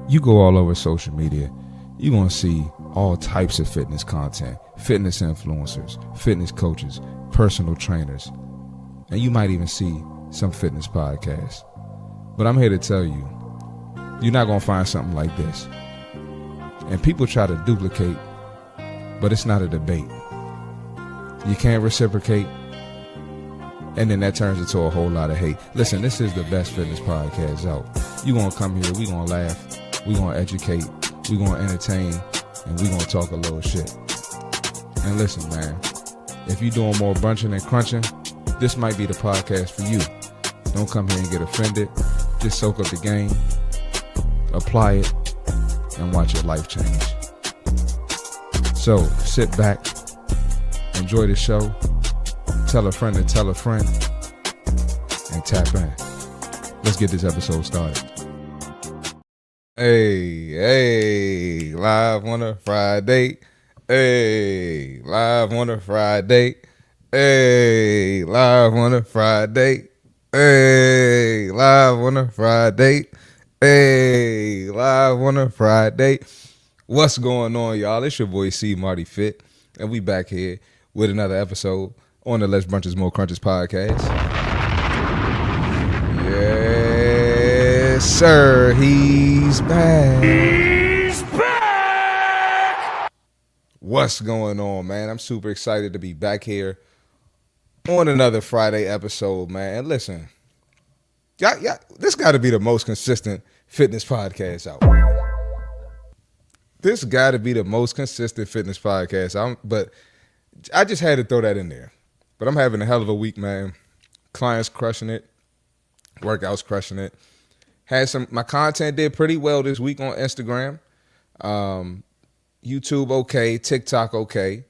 You go all over social media, you're going to see all types of fitness content, fitness influencers, fitness coaches, personal trainers, and you might even see some fitness podcasts. But I'm here to tell you, you're not going to find something like this. And people try to duplicate, but it's not a debate. You can't reciprocate, and then that turns into a whole lot of hate. Listen, this is the best fitness podcast out. You're going to come here, we're going to laugh, we're going to educate, we're going to entertain, and we're going to talk a little shit. And listen, man, if you're doing more brunching and crunching, this might be the podcast for you. Don't come here and get offended. Just soak up the game, apply it, and watch your life change. So sit back, enjoy the show, tell a friend to tell a friend, and tap in. Let's get this episode started. Hey, live on a Friday. Hey, live on a Friday. Hey, live on a Friday. Hey, live on a Friday. Hey, live on a Friday. What's going on, y'all? It's your boy CMartyFit, and we back here with another episode on the Less Brunches, More Crunches podcast. Yes, sir. He's back. He's back. What's going on, man? I'm super excited to be back here on another Friday episode, man. And listen, this got to be the most consistent fitness podcast out. This got to be the most consistent fitness podcast. But I just had to throw that in there. But I'm having a hell of a week, man. Clients crushing it. Workouts crushing it. My content did pretty well this week on Instagram. YouTube okay. TikTok okay.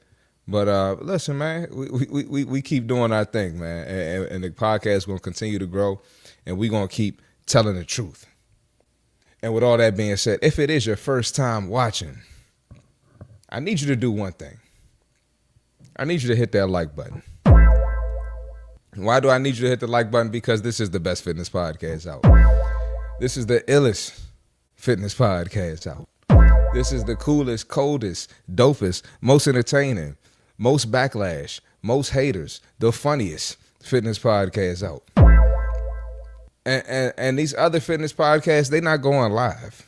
But listen, man, we keep doing our thing, man. And the podcast is going to continue to grow. And we're going to keep telling the truth. And with all that being said, if it is your first time watching, I need you to do one thing. I need you to hit that like button. Why do I need you to hit the like button? Because this is the best fitness podcast out. This is the illest fitness podcast out. This is the coolest, coldest, dopest, most entertaining, most backlash, most haters, the funniest fitness podcast out. And these other fitness podcasts, they not going live.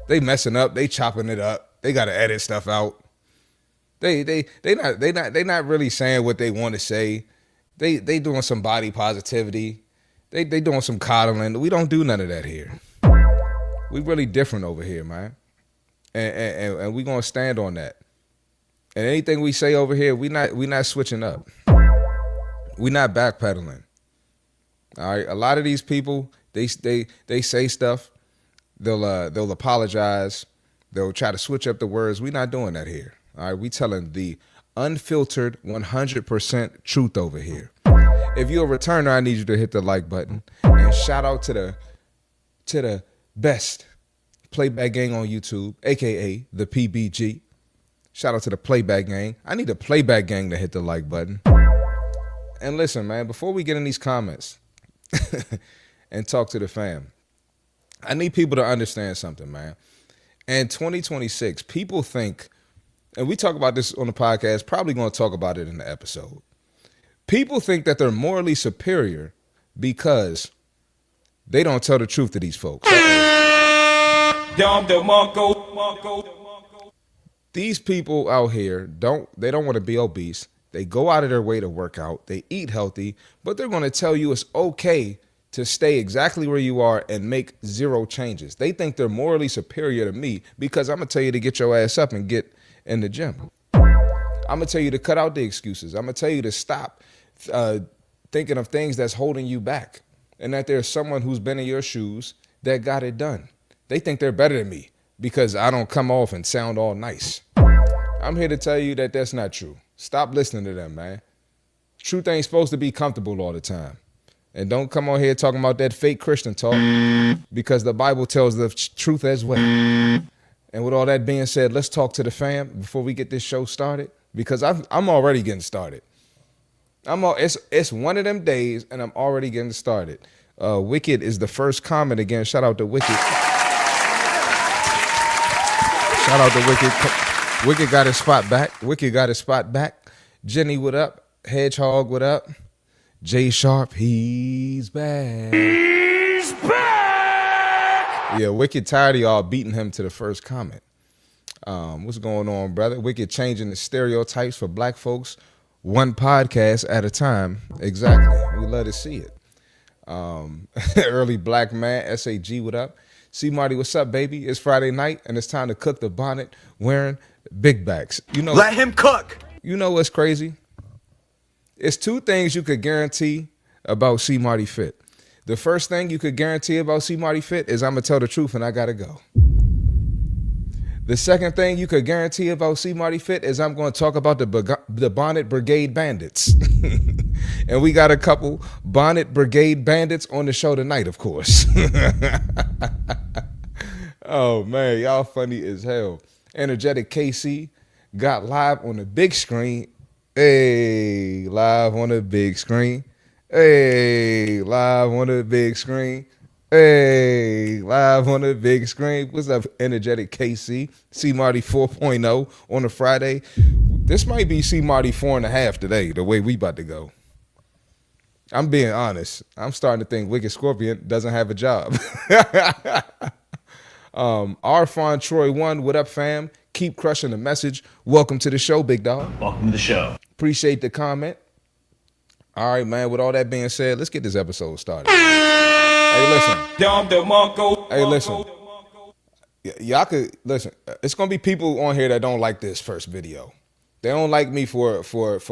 They messing up, they chopping it up. They got to edit stuff out. They not really saying what they want to say. They doing some body positivity. They doing some coddling. We don't do none of that here. We really different over here, man. And we gonna stand on that. And anything we say over here, we not switching up. We not backpedaling. All right. A lot of these people, they say stuff. They'll apologize. They'll try to switch up the words. We not doing that here. All right. We telling the unfiltered 100% truth over here. If you're a returner, I need you to hit the like button. And shout out to the best playback gang on YouTube, aka the PBG. Shout out to the playback gang. I need the playback gang to hit the like button. And listen, man, before we get in these comments and talk to the fam, I need people to understand something, man. In 2026, people think, and we talk about this on the podcast, probably going to talk about it in the episode. People think that they're morally superior because they don't tell the truth to these folks. These people out here don't want to be obese. They go out of their way to work out. They eat healthy, but they're going to tell you it's okay to stay exactly where you are and make zero changes. They think they're morally superior to me because I'm going to tell you to get your ass up and get in the gym. I'm going to tell you to cut out the excuses. I'm going to tell you to stop thinking of things that's holding you back, and that there's someone who's been in your shoes that got it done. They think they're better than me because I don't come off and sound all nice. I'm here to tell you that that's not true. Stop listening to them, man. Truth ain't supposed to be comfortable all the time. And don't come on here talking about that fake Christian talk, because the Bible tells the truth as well. And with all that being said, let's talk to the fam before we get this show started, because I'm already getting started. It's one of them days, and I'm already getting started. Wicked is the first comment again. Shout out to Wicked. Shout out to Wicked. Wicked got his spot back. Wicked got his spot back. Jenny, what up? Hedgehog, what up? Jay Sharp, he's back. He's back! Yeah, Wicked tired of y'all beating him to the first comment. What's going on, brother? Wicked changing the stereotypes for black folks one podcast at a time. Exactly. We love to see it. Early black man, SAG, what up? C Marty, what's up, baby? It's Friday night and it's time to cook the bonnet wearing big backs. You know, let him cook. You know what's crazy? It's two things you could guarantee about CMartyFit. The first thing you could guarantee about CMartyFit is I'm gonna tell the truth and I gotta go. The second thing you could guarantee about CMartyFit is I'm going to talk about the Bonnet Brigade Bandits. And we got a couple Bonnet Brigade Bandits on the show tonight, of course. Oh, man, y'all funny as hell. Energetic KC got live on the big screen. Hey, live on the big screen. Hey, live on the big screen. Hey, live on the big screen. What's up, Energetic KC? C Marty 4.0 on a Friday. This might be C Marty 4.5 today, the way we about to go. I'm being honest. I'm starting to think Wicked Scorpion doesn't have a job. Arfon Troy 1, what up, fam? Keep crushing the message. Welcome to the show, big dog. Welcome to the show. Appreciate the comment. All right, man, with all that being said, let's get this episode started. Hey, listen. Hey, listen. Y'all could listen. It's gonna be people on here that don't like this first video. They don't like me for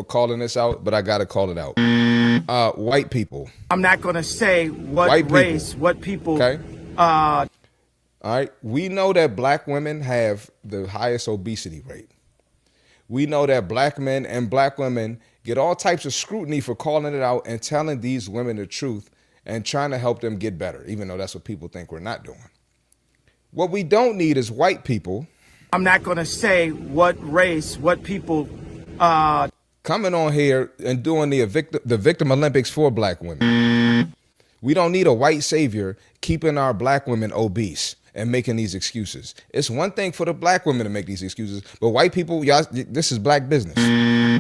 calling this out, but I gotta call it out. White people. I'm not gonna say what white race, people. what people. Okay. All right. We know that black women have the highest obesity rate. We know that black men and black women get all types of scrutiny for calling it out and telling these women the truth and trying to help them get better, even though that's what people think we're not doing. What we don't need is white people. I'm not going to say what race, what people. Coming on here and doing the victim Olympics for black women. We don't need a white savior keeping our black women obese and making these excuses. It's one thing for the black women to make these excuses, but white people, y'all, this is black business.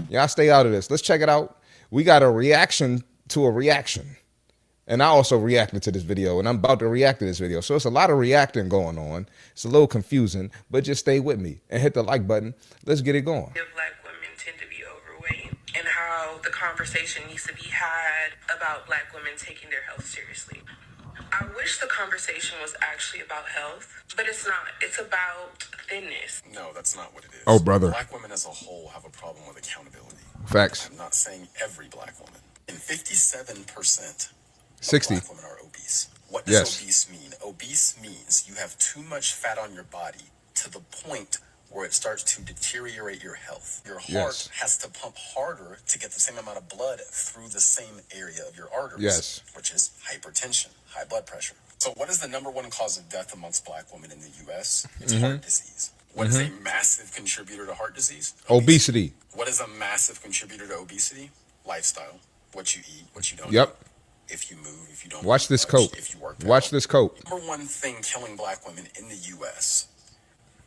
Y'all stay out of this. Let's check it out. We got a reaction to a reaction. And I also reacted to this video, and I'm about to react to this video. So it's a lot of reacting going on. It's a little confusing, but just stay with me and hit the like button. Let's get it going. Black women tend to be overweight and how the conversation needs to be had about black women taking their health seriously. I wish the conversation was actually about health, but it's not. It's about thinness. No, that's not what it is. Oh, brother. Black women as a whole have a problem with accountability. Facts. I'm not saying every black woman. And 57% 60. black women are obese. What does obese mean? Obese means you have too much fat on your body to the point where it starts to deteriorate your health. Your heart has to pump harder to get the same amount of blood through the same area of your arteries, which is hypertension, high blood pressure. So what is the number one cause of death amongst black women in the U.S.? It's heart disease. What is a massive contributor to heart disease? Obesity. What is a massive contributor to obesity? Lifestyle. What you eat, what you don't Yep. eat. If you move, if you don't watch this much, coat. If you work watch this coat. Number one thing killing black women in the U.S.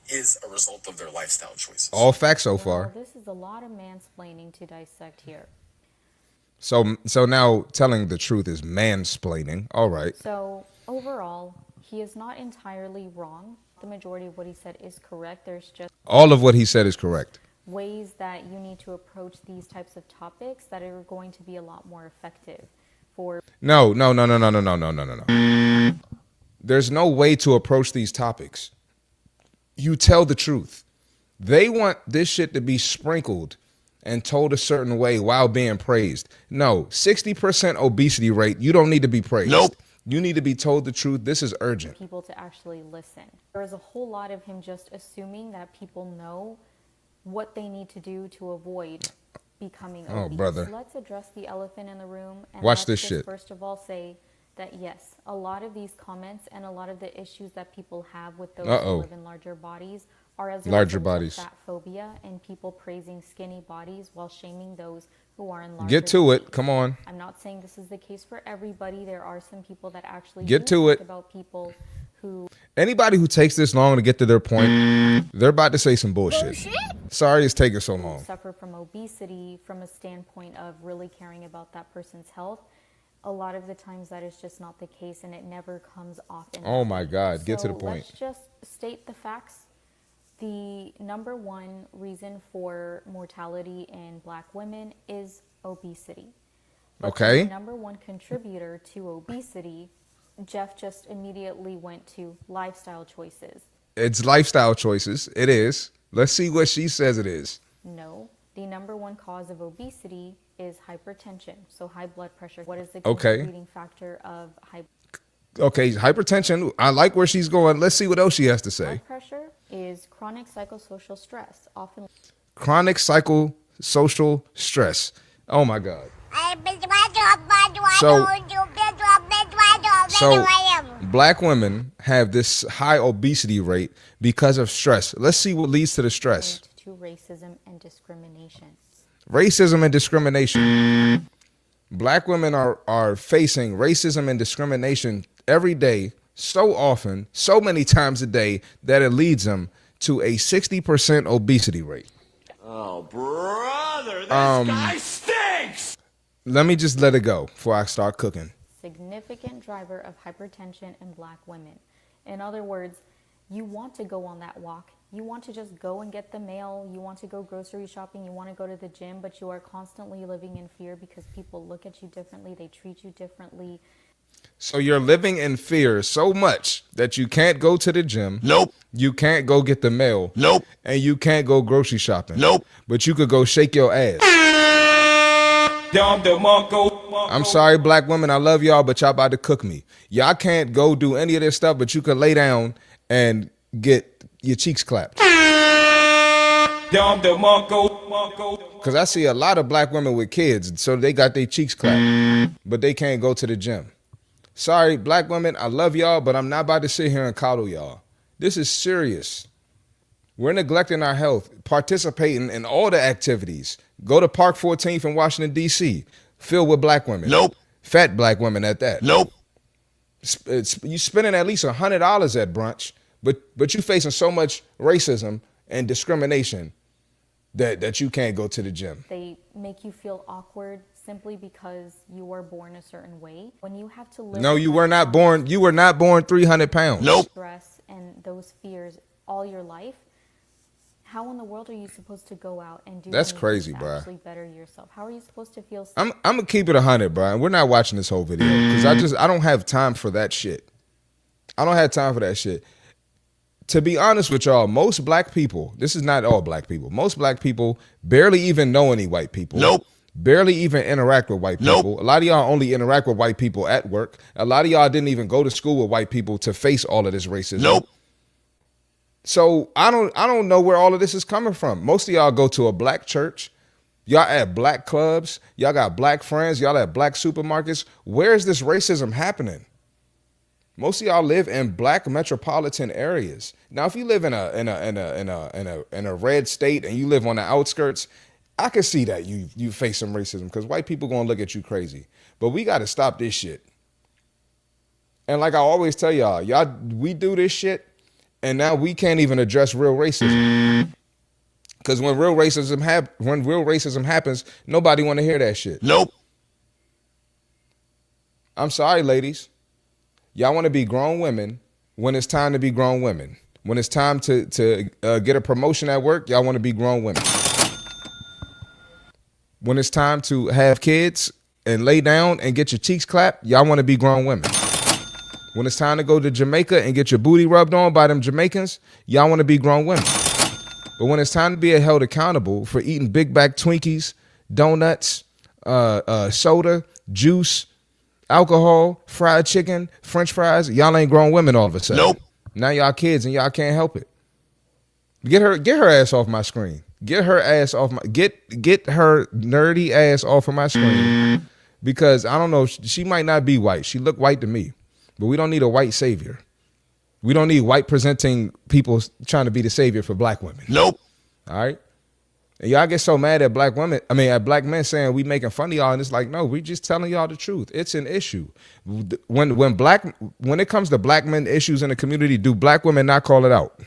is a result of their lifestyle choices. All facts so far. This is a lot of mansplaining to dissect here. So now telling the truth is mansplaining. All right. So overall, he is not entirely wrong. The majority of what he said is correct. There's just all of what he said is correct. Ways that you need to approach these types of topics that are going to be a lot more effective for. No. There's no way to approach these topics. You tell the truth. They want this shit to be sprinkled and told a certain way while being praised. No, 60% obesity rate. You don't need to be praised. Nope. You need to be told the truth. This is urgent. People to actually listen. There is a whole lot of him just assuming that people know what they need to do to avoid becoming obese. Oh, brother. Let's address the elephant in the room. And watch let's this just shit. First of all, say that yes, a lot of these comments and a lot of the issues that people have with those who live in larger bodies are as a result of fat phobia and people praising skinny bodies while shaming those who are in larger Get to bodies. it. Come on. I'm not saying this is the case for everybody. There are some people that actually get to it about people Anybody who takes this long to get to their point, they're about to say some bullshit. Sorry it's taking so long. Suffer from obesity from a standpoint of really caring about that person's health. A lot of the times that is just not the case, and it never comes off in Oh my God, get to the point. Let's just state the facts. The number one reason for mortality in Black women is obesity. But okay. The number one contributor to obesity, Jeff just immediately went to lifestyle choices. It's lifestyle choices. It is. Let's see what she says it is. No. The number one cause of obesity is hypertension. So high blood pressure. What is the contributing factor of Okay, hypertension. I like where she's going. Let's see what else she has to say. Blood pressure is chronic psychosocial stress. Often chronic psychosocial stress. Oh my God. So Black women have this high obesity rate because of stress. Let's see what leads to the stress. To racism and discrimination. Racism and discrimination. Black women are facing racism and discrimination every day, so often, so many times a day, that it leads them to a 60% obesity rate. Oh, brother, this guy stinks! Let me just let it go before I start cooking. Significant driver of hypertension in Black women. In other words, you want to go on that walk. You want to just go and get the mail. You want to go grocery shopping. You want to go to the gym, but you are constantly living in fear because people look at you differently. They treat you differently. So you're living in fear so much that you can't go to the gym. Nope. You can't go get the mail. Nope. And you can't go grocery shopping. Nope. But you could go shake your ass. I'm sorry, Black women. I love y'all, but y'all about to cook me. Y'all can't go do any of this stuff, but you could lay down and get your cheeks clapped. Because I see a lot of Black women with kids, so they got their cheeks clapped, but they can't go to the gym. Sorry, Black women, I love y'all, but I'm not about to sit here and coddle y'all. This is serious. We're neglecting our health, participating in all the activities. Go to Park 14th in Washington, D.C., filled with Black women. Nope. Fat Black women at that. Nope. You spending at least $100 at brunch, but you facing so much racism and discrimination that you can't go to the gym. They make you feel awkward simply because you were born a certain way. When you have to live. No, you were not born. You were not born 300 pounds. Nope. Stress and those fears all your life. How in the world are you supposed to go out and do? That's crazy, bro. Actually better yourself. How are you supposed to feel? I'm gonna keep it 100, Brian. We're not watching this whole video because I don't have time for that shit. I don't have time for that shit. To be honest with y'all, most Black people, this is not all Black people, most Black people barely even know any white people. Nope. Barely even interact with white people. Nope. A lot of y'all only interact with white people at work. A lot of y'all didn't even go to school with white people to face all of this racism. Nope. So I don't know where all of this is coming from. Most of y'all go to a Black church. Y'all at Black clubs. Y'all got Black friends. Y'all at Black supermarkets. Where is this racism happening? Most of y'all live in Black metropolitan areas. Now, if you live in a red state and you live on the outskirts, I can see that you face some racism because white people gonna look at you crazy. But we got to stop this shit. And like I always tell y'all, we do this shit, and now we can't even address real racism. Because when real racism happens, nobody want to hear that shit. Nope. I'm sorry, ladies. Y'all want to be grown women when it's time to be grown women. When it's time to get a promotion at work, y'all want to be grown women. When it's time to have kids and lay down and get your cheeks clapped, y'all want to be grown women. When it's time to go to Jamaica and get your booty rubbed on by them Jamaicans, y'all want to be grown women. But when it's time to be held accountable for eating big back Twinkies, donuts, soda, juice, alcohol, fried chicken, French fries, y'all ain't grown women all of a sudden. Nope. Now y'all kids and y'all can't help it. Get her ass off my screen. Get her ass off my get her nerdy ass off of my screen, because I don't know, she might not be white. She look white to me, but we don't need a white savior. We don't need white presenting people trying to be the savior for Black women. Nope. All right. And y'all get so mad at black women, at black men saying we making fun of y'all, and it's like, no, we just telling y'all the truth. It's an issue. When it comes to black men issues in the community, do black women not call it out?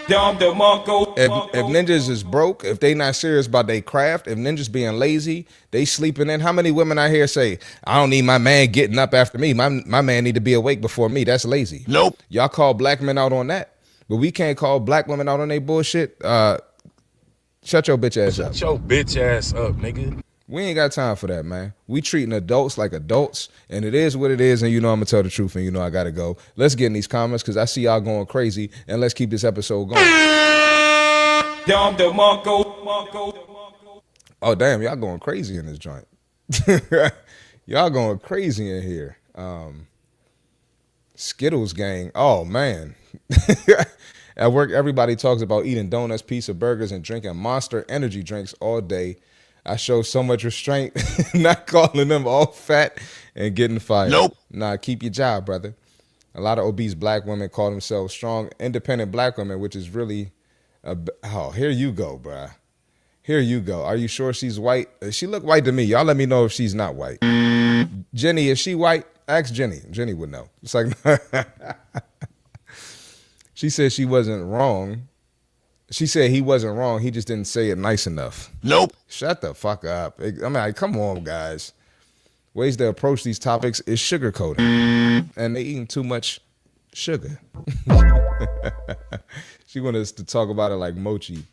If ninjas is broke, if they not serious about their craft, if ninjas being lazy, they sleeping in. How many women out here say, I don't need my man getting up after me. My man need to be awake before me. That's lazy. Nope. Y'all call black men out on that. But we can't call black women out on their bullshit. Shut your bitch ass up. Shut your bitch ass up, nigga. We ain't got time for that, man. We treating adults like adults, and it is what it is, and you know I'm going to tell the truth, and you know I got to go. Let's get in these comments, because I see y'all going crazy, and let's keep this episode going. Oh, damn, y'all going crazy in this joint. Y'all going crazy in here. Skittles gang. Oh, man. At work, everybody talks about eating donuts, pizza, burgers, and drinking Monster energy drinks all day. I show so much restraint, not calling them all fat and getting fired. Nope. Nah, keep your job, brother. A lot of obese black women call themselves strong, independent black women, which is really, here you go, bruh. Here you go. Are you sure she's white? She look white to me. Y'all let me know if she's not white. Jenny, is she white? Ask Jenny. Jenny would know. It's like, she said she wasn't wrong. She said he wasn't wrong. He just didn't say it nice enough. Nope. Shut the fuck up. Come on, guys. Ways to approach these topics is sugarcoating. And they eating too much sugar. She wanted us to talk about it like mochi.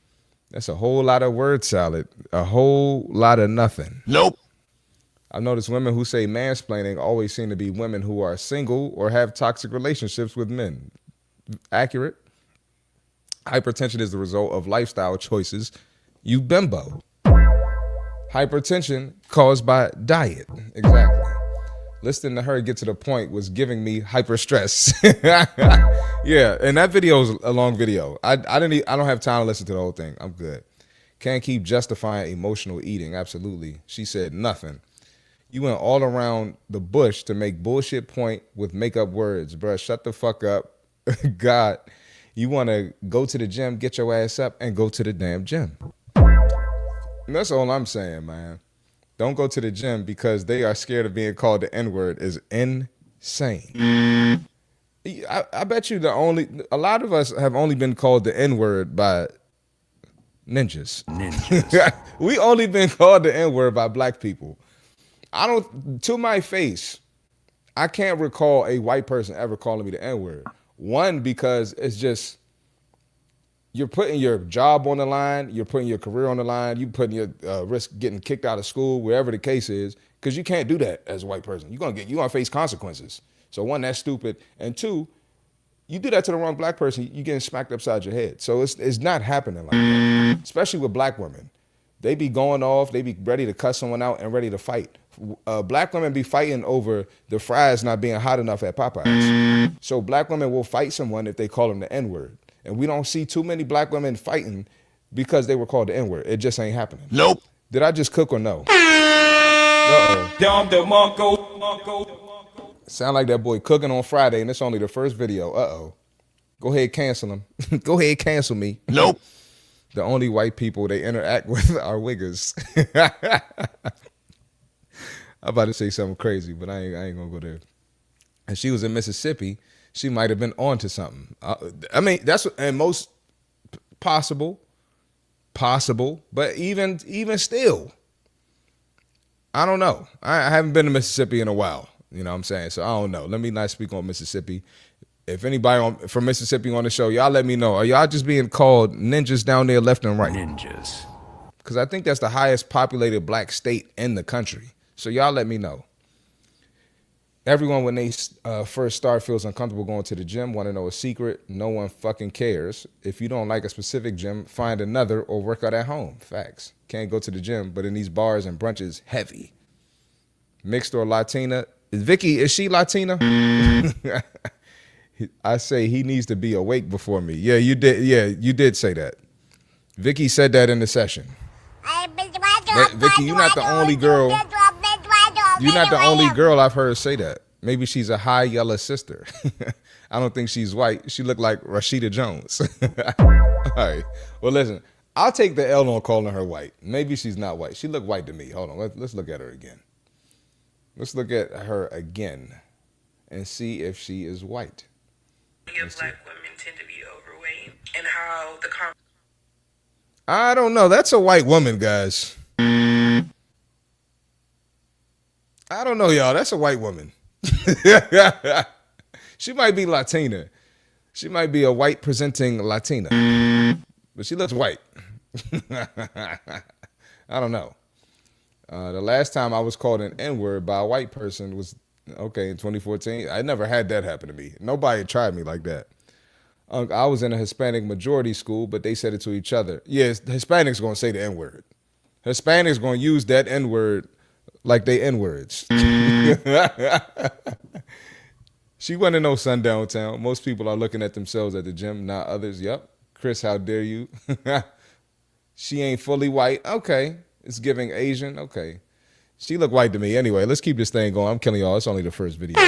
That's a whole lot of word salad. A whole lot of nothing. Nope. I've noticed women who say mansplaining always seem to be women who are single or have toxic relationships with men. Accurate. Hypertension is the result of lifestyle choices. You bimbo. Hypertension caused by diet. Exactly. Listening to her get to the point was giving me hyper stress. Yeah, and that video is a long video. I don't have time to listen to the whole thing. I'm good. Can't keep justifying emotional eating. Absolutely. She said nothing. You went all around the bush to make bullshit point with make-up words. Bruh, shut the fuck up. God. You want to go to the gym, get your ass up, and go to the damn gym. And that's all I'm saying, man. Don't go to the gym because they are scared of being called the N-word is insane. I bet you a lot of us have only been called the N-word by ninjas. We only been called the N-word by black people. To my face, I can't recall a white person ever calling me the N-word. One, because it's just, you're putting your job on the line, you're putting your career on the line, you're putting your risk getting kicked out of school, wherever the case is, because you can't do that as a white person. You're gonna face consequences. So one, that's stupid, and two, you do that to the wrong black person, you're getting smacked upside your head. So it's not happening like that, especially with black women. They be going off, they be ready to cut someone out and ready to fight. Black women be fighting over the fries not being hot enough at Popeyes. So black women will fight someone if they call them the N-word. And we don't see too many black women fighting because they were called the N-word. It just ain't happening. Nope. Did I just cook or no? Sound like that boy cooking on Friday, and it's only the first video. Go ahead, cancel him. Go ahead, cancel me. Nope. The only white people they interact with are wiggers. I'm about to say something crazy, but I ain't gonna go there. And she was in Mississippi. She might have been on to something. That's and most possible, but even still, I don't know. I haven't been to Mississippi in a while. You know what I'm saying? So I don't know. Let me not speak on Mississippi. If anybody from Mississippi on the show, y'all let me know. Are y'all just being called ninjas down there left and right? Ninjas. Because I think that's the highest populated black state in the country. So y'all let me know. Everyone, when they first start, feels uncomfortable going to the gym, want to know a secret. No one fucking cares. If you don't like a specific gym, find another or work out at home. Facts. Can't go to the gym, but in these bars and brunches, heavy. Mixed or Latina. Vicky, is she Latina? I say he needs to be awake before me. Yeah, you did. Yeah, you did say that. Vicky said that in the session. Vicky, you're not the only girl. You're not the only girl I've heard say that. Maybe she's a high yellow sister. I don't think she's white. She looked like Rashida Jones. All right. Well, listen, I'll take the L on calling her white. Maybe she's not white. She looked white to me. Hold on. Let's look at her again. Let's look at her again and see if she is white. Black women tend to be overweight and how the I don't know. That's a white woman, guys. I don't know, y'all. That's a white woman. She might be Latina. She might be a white presenting Latina. But she looks white. I don't know. The last time I was called an N-word by a white person was, in 2014. I never had that happen to me. Nobody tried me like that. I was in a Hispanic majority school, but they said it to each other. Yes, Hispanics going to say the N-word. Hispanics going to use that N-word like they N-words. She wasn't in no sundown town. Most people are looking at themselves at the gym, not others. Yep. Chris, how dare you? She ain't fully white. Okay. It's giving Asian. Okay. She look white to me. Anyway, let's keep this thing going. I'm killing y'all. It's only the first video.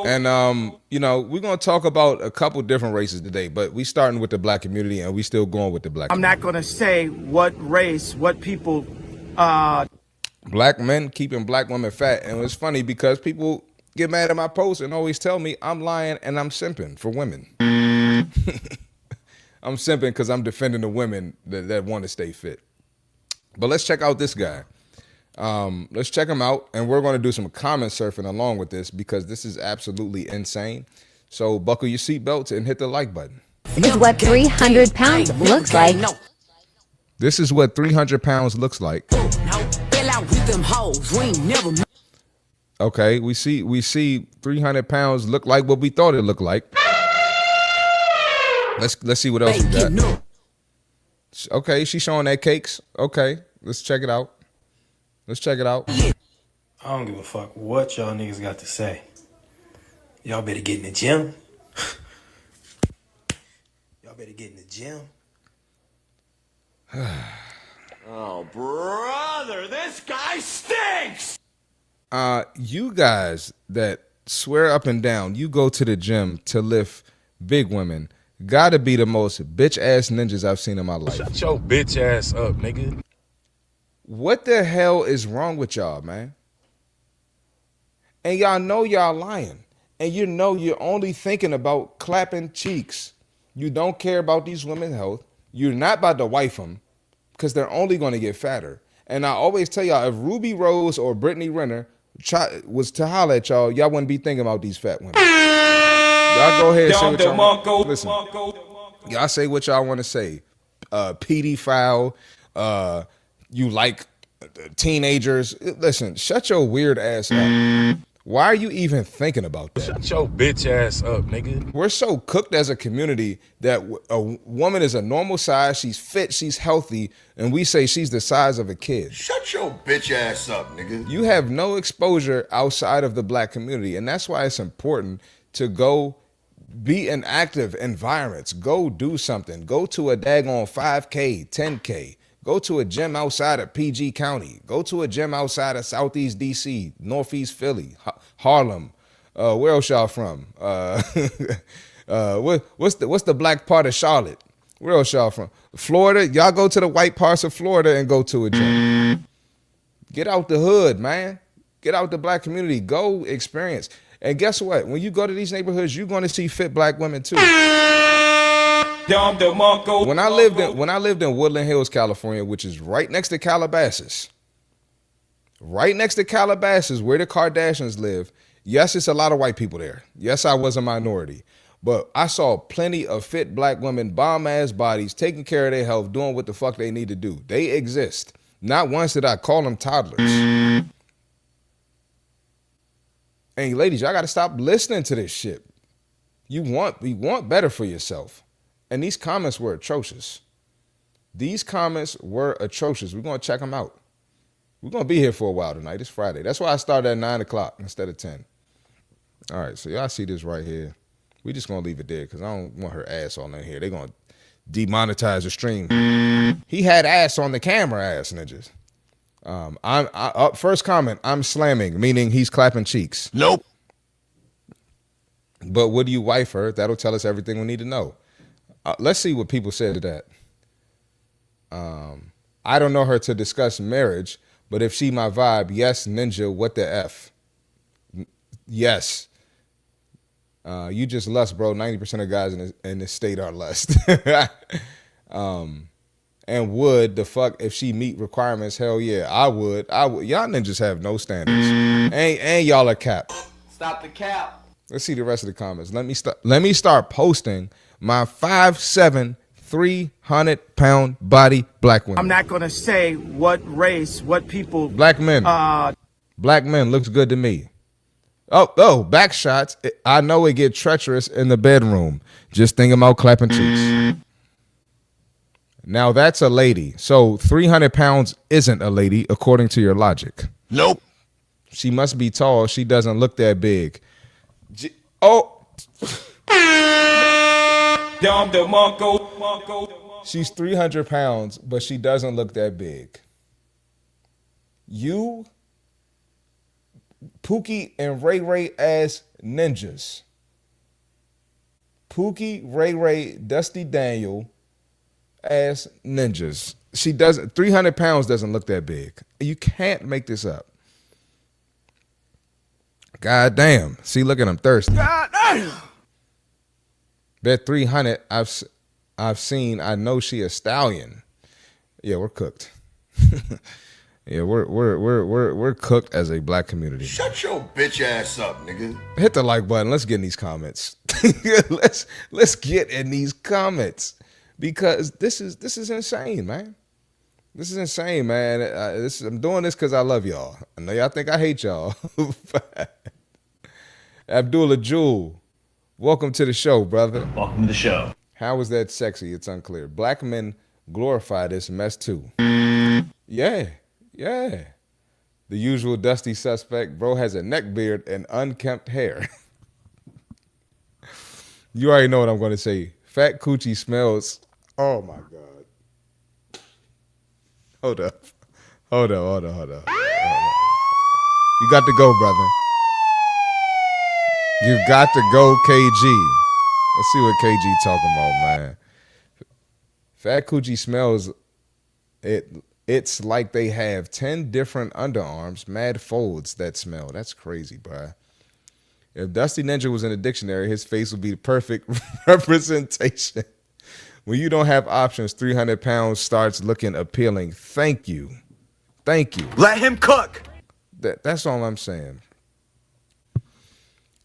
And, we're going to talk about a couple different races today, but we starting with the black community and we still going with the black community. I'm not going to say what race, what people... Black men keeping black women fat. And it's funny because people get mad at my posts and always tell me I'm lying and I'm simping for women. I'm simping because I'm defending the women that want to stay fit. But let's check out this guy. Let's check him out, and we're going to do some comment surfing along with this because this is absolutely insane. So buckle your seatbelts and hit the like button. This is what 300 pounds looks like. This is what 300 pounds looks like. Okay, we see 300 pounds look like what we thought it looked like. Let's see what else we got. Okay, she's showing that cakes. Okay, let's check it out. Let's check it out. I don't give a fuck what y'all niggas got to say. Y'all better get in the gym. Y'all better get in the gym. Oh, brother, this guy stinks! You guys that swear up and down you go to the gym to lift big women gotta be the most bitch-ass ninjas I've seen in my life. Shut your bitch ass up, nigga. What the hell is wrong with y'all, man? And y'all know y'all lying. And you know you're only thinking about clapping cheeks. You don't care about these women's health. You're not about to wife them because they're only going to get fatter. And I always tell y'all, if Ruby Rose or Brittany Renner was to holler at y'all, y'all wouldn't be thinking about these fat women. Y'all go ahead and say what y'all want. Listen, y'all say what y'all want to say. Pedophile, you like teenagers. Listen, shut your weird ass up. Why are you even thinking about that? Shut your bitch ass up, nigga. We're so cooked as a community that a woman is a normal size, she's fit, she's healthy, and we say she's the size of a kid. Shut your bitch ass up, nigga. You have no exposure outside of the black community, and that's why it's important to go be in active environments. Go do something. Go to a daggone 5K, 10K. Go to a gym outside of PG County. Go to a gym outside of Southeast DC, Northeast Philly, Harlem. Where else y'all from? What's the black part of Charlotte? Where else y'all from? Florida. Y'all go to the white parts of Florida and go to a gym. Get out the hood, man. Get out the black community. Go experience. And guess what? When you go to these neighborhoods, you're going to see fit black women too. When I lived in Woodland Hills, California, which is right next to Calabasas, where the Kardashians live, yes, it's a lot of white people there. Yes, I was a minority. But I saw plenty of fit black women, bomb-ass bodies, taking care of their health, doing what the fuck they need to do. They exist. Not once did I call them toddlers. And ladies, y'all got to stop listening to this shit. You want better for yourself. And these comments were atrocious. We're going to check them out. We're going to be here for a while tonight. It's Friday. That's why I started at 9 o'clock instead of 10. All right, so y'all see this right here. We just going to leave it there because I don't want her ass on in here. They're going to demonetize the stream. He had ass on the camera, ass ninjas. First comment, I'm slamming, meaning he's clapping cheeks. Nope. But would you wife her? That'll tell us everything we need to know. Let's see what people said to that. I don't know her to discuss marriage, but if she my vibe, yes, ninja, what the F? Yes. You just lust, bro. 90% of guys in this state are lust. And would the fuck if she meet requirements? Hell yeah, I would. Y'all ninjas have no standards. And y'all are cap. Stop the cap. Let's see the rest of the comments. Let me start posting my 5'7", 300-pound body black women. I'm not gonna say what race, what people. Black men. Black men looks good to me. Oh, back shots. I know it get treacherous in the bedroom. Just think about clapping cheeks. Now that's a lady. So 300 pounds isn't a lady, according to your logic. Nope. She must be tall. She doesn't look that big. She's 300 pounds, but she doesn't look that big. You, Pookie and Ray Ray as ninjas. Pookie, Ray Ray, Dusty Daniel as ninjas. She doesn't. 300 pounds doesn't look that big. You can't make this up. God damn. See, look at him thirsty. God damn. Bet 300. I've seen. I know she a stallion. Yeah, we're cooked. Yeah, we're cooked as a black community. Shut your bitch ass up, nigga. Hit the like button. Let's get in these comments. let's get in these comments because this is insane, man. This is insane, man. I'm doing this because I love y'all. I know y'all think I hate y'all. Abdullah Jewel, welcome to the show, brother. Welcome to the show. How is that sexy? It's unclear. Black men glorify this mess too. Yeah. The usual dusty suspect. Bro has a neck beard and unkempt hair. You already know what I'm going to say. Fat coochie smells. Oh, my God. Hold up. You got to go, brother. You got to go, KG. Let's see what KG talking about, man. Fat coochie smells. It's like they have 10 different underarms, mad folds that smell. That's crazy, bro. If Dusty Ninja was in a dictionary, his face would be the perfect representation. When you don't have options, 300 pounds starts looking appealing. Thank you. Let him cook. That's all I'm saying.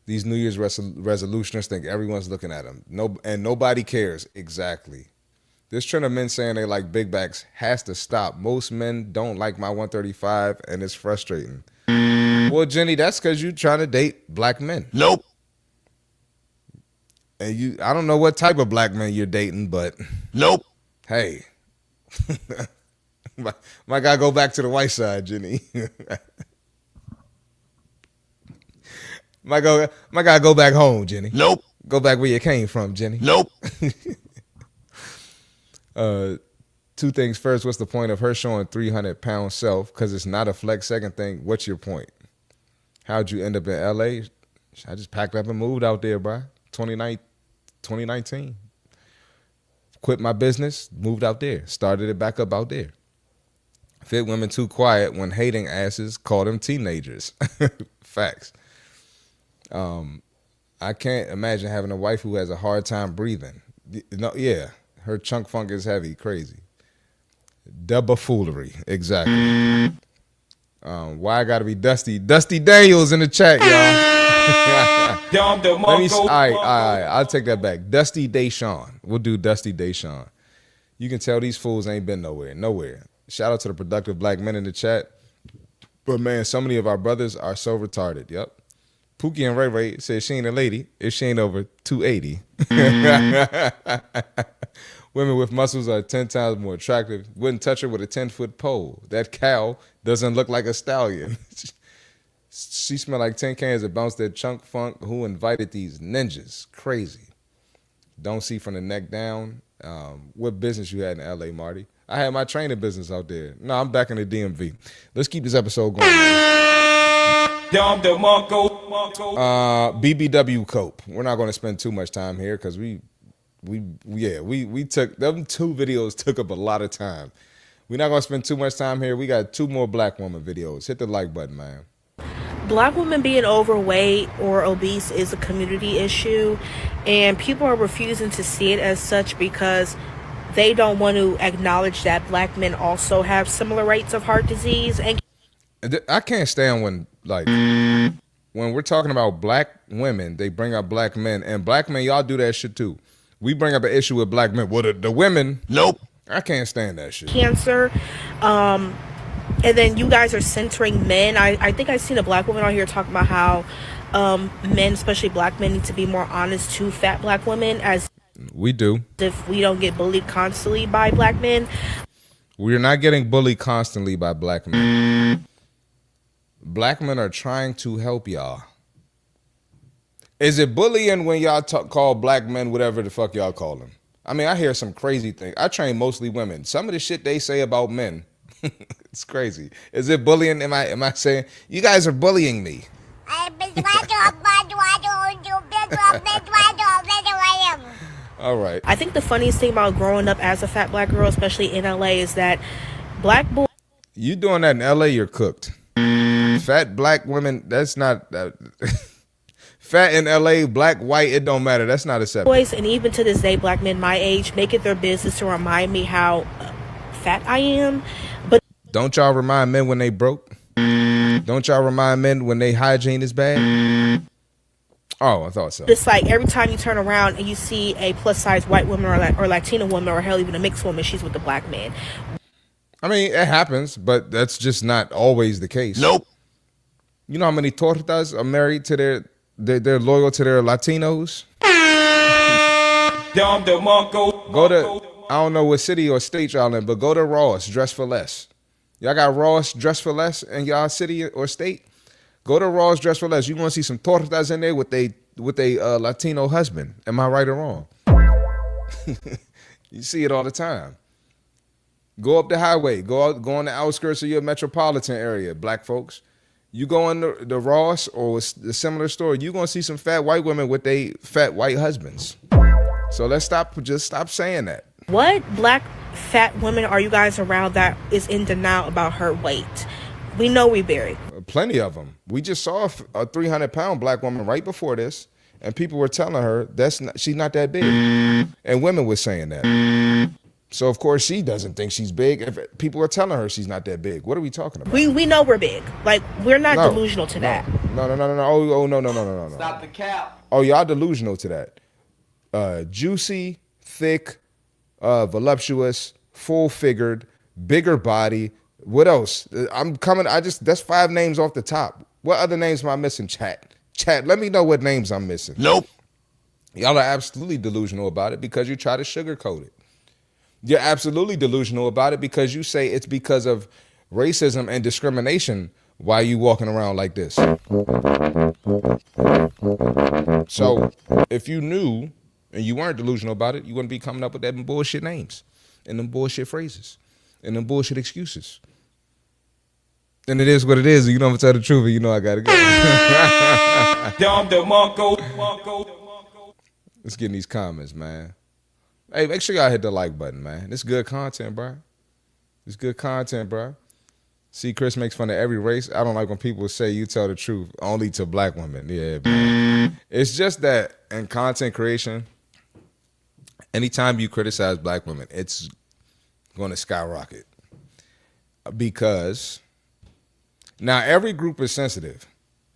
These New Year's resolutioners think everyone's looking at them. And nobody cares. Exactly. This trend of men saying they like big backs has to stop. Most men don't like my 135, and it's frustrating. Well, Jenny, that's because you're trying to date black men. Nope. And I don't know what type of black men you're dating, but nope. Hey, my guy, go back to the white side, Jenny. my guy, go back home, Jenny. Nope. Go back where you came from, Jenny. Nope. Two things. First, what's the point of her showing 300-pound self? Because it's not a flex. Second thing, what's your point? How'd you end up in L.A.? I just packed up and moved out there, bro. 2019. Quit my business, moved out there. Started it back up out there. Fit women too quiet when hating asses, call them teenagers. Facts. I can't imagine having a wife who has a hard time breathing. No, yeah. Her chunk funk is heavy, crazy. Double foolery, exactly. Why I gotta be Dusty? Dusty Daniels in the chat, y'all. All right, I'll take that back. Dusty Deshawn. We'll do Dusty Deshawn. You can tell these fools ain't been nowhere. Shout out to the productive black men in the chat. But man, so many of our brothers are so retarded. Yep. Pookie and Ray Ray said she ain't a lady if she ain't over 280. Women with muscles are 10 times more attractive. Wouldn't touch her with a 10-foot pole. That cow doesn't look like a stallion. She smelled like 10 cans that bounced that chunk funk. Who invited these ninjas? Crazy. Don't see from the neck down. What business you had in L.A., Marty? I had my training business out there. No, I'm back in the DMV. Let's keep this episode going. BBW Cope. We're not going to spend too much time here because we we took them 2 videos took up a lot of time. We're not gonna spend too much time here. We got 2 more black woman videos. Hit the like button, man. Black women being overweight or obese is a community issue, and people are refusing to see it as such because they don't want to acknowledge that black men also have similar rates of heart disease. And I can't stand when we're talking about black women, they bring up black men, and black men, y'all do that shit too. We bring up an issue with black men. Well, the women, nope. I can't stand that shit. Cancer, and then you guys are centering men. I think I've seen a black woman on here talking about how men, especially black men, need to be more honest to fat black women, as we do. If we don't get bullied constantly by black men. We're not getting bullied constantly by black men. Black men are trying to help y'all. Is it bullying when y'all call black men whatever the fuck y'all call them? I mean, I hear some crazy things. I train mostly women. Some of the shit they say about men, it's crazy. Is it bullying? Am I saying you guys are bullying me? All right. I think the funniest thing about growing up as a fat black girl, especially in LA, is that black boys. You doing that in LA, you're cooked. Fat black women, that's not fat in LA, black, white, it don't matter. That's not acceptable. Boys, and even to this day, black men my age make it their business to remind me how fat I am. But don't y'all remind men when they broke? Don't y'all remind men when they hygiene is bad? Oh, I thought so. It's like every time you turn around and you see a plus size white woman or Latina woman or hell even a mixed woman, she's with the black man. I mean, it happens, but that's just not always the case. Nope. You know how many tortas are married to they're loyal to their Latinos? Go to, I don't know what city or state y'all in, but go to Ross, Dress for Less. Y'all got Ross, Dress for Less in y'all city or state? Go to Ross, Dress for Less. You're going to see some tortas in there with they Latino husband. Am I right or wrong? You see it all the time. Go up the highway. Go on the outskirts of your metropolitan area, black folks. You go in the Ross or the similar store, you're going to see some fat white women with they fat white husbands. So let's stop saying that. What black fat women are you guys around that is in denial about her weight? We know we buried. Plenty of them. We just saw a 300-pound black woman right before this, and people were telling her she's not that big. And women were saying that. So, of course, she doesn't think she's big. If people are telling her she's not that big. What are we talking about? We know we're big. Like, we're not delusional to that. No. Oh, no. Stop the cap. Oh, y'all delusional to that. Juicy, thick, voluptuous, full-figured, bigger body. What else? That's 5 names off the top. What other names am I missing, chat? Chat, let me know what names I'm missing. Nope. Y'all are absolutely delusional about it because you try to sugarcoat it. You're absolutely delusional about it because you say it's because of racism and discrimination why you walking around like this. So if you knew and you weren't delusional about it, you wouldn't be coming up with them bullshit names and them bullshit phrases and them bullshit excuses. And it is what it is. You know I'm gonna tell the truth, and you know I gotta go. Let's get in these comments, man. Hey, make sure y'all hit the like button, man. This good content, bro. It's good content, bro. See, Chris makes fun of every race. I don't like when people say you tell the truth only to black women. Yeah, man. It's just that in content creation, anytime you criticize black women, it's going to skyrocket. Because now every group is sensitive.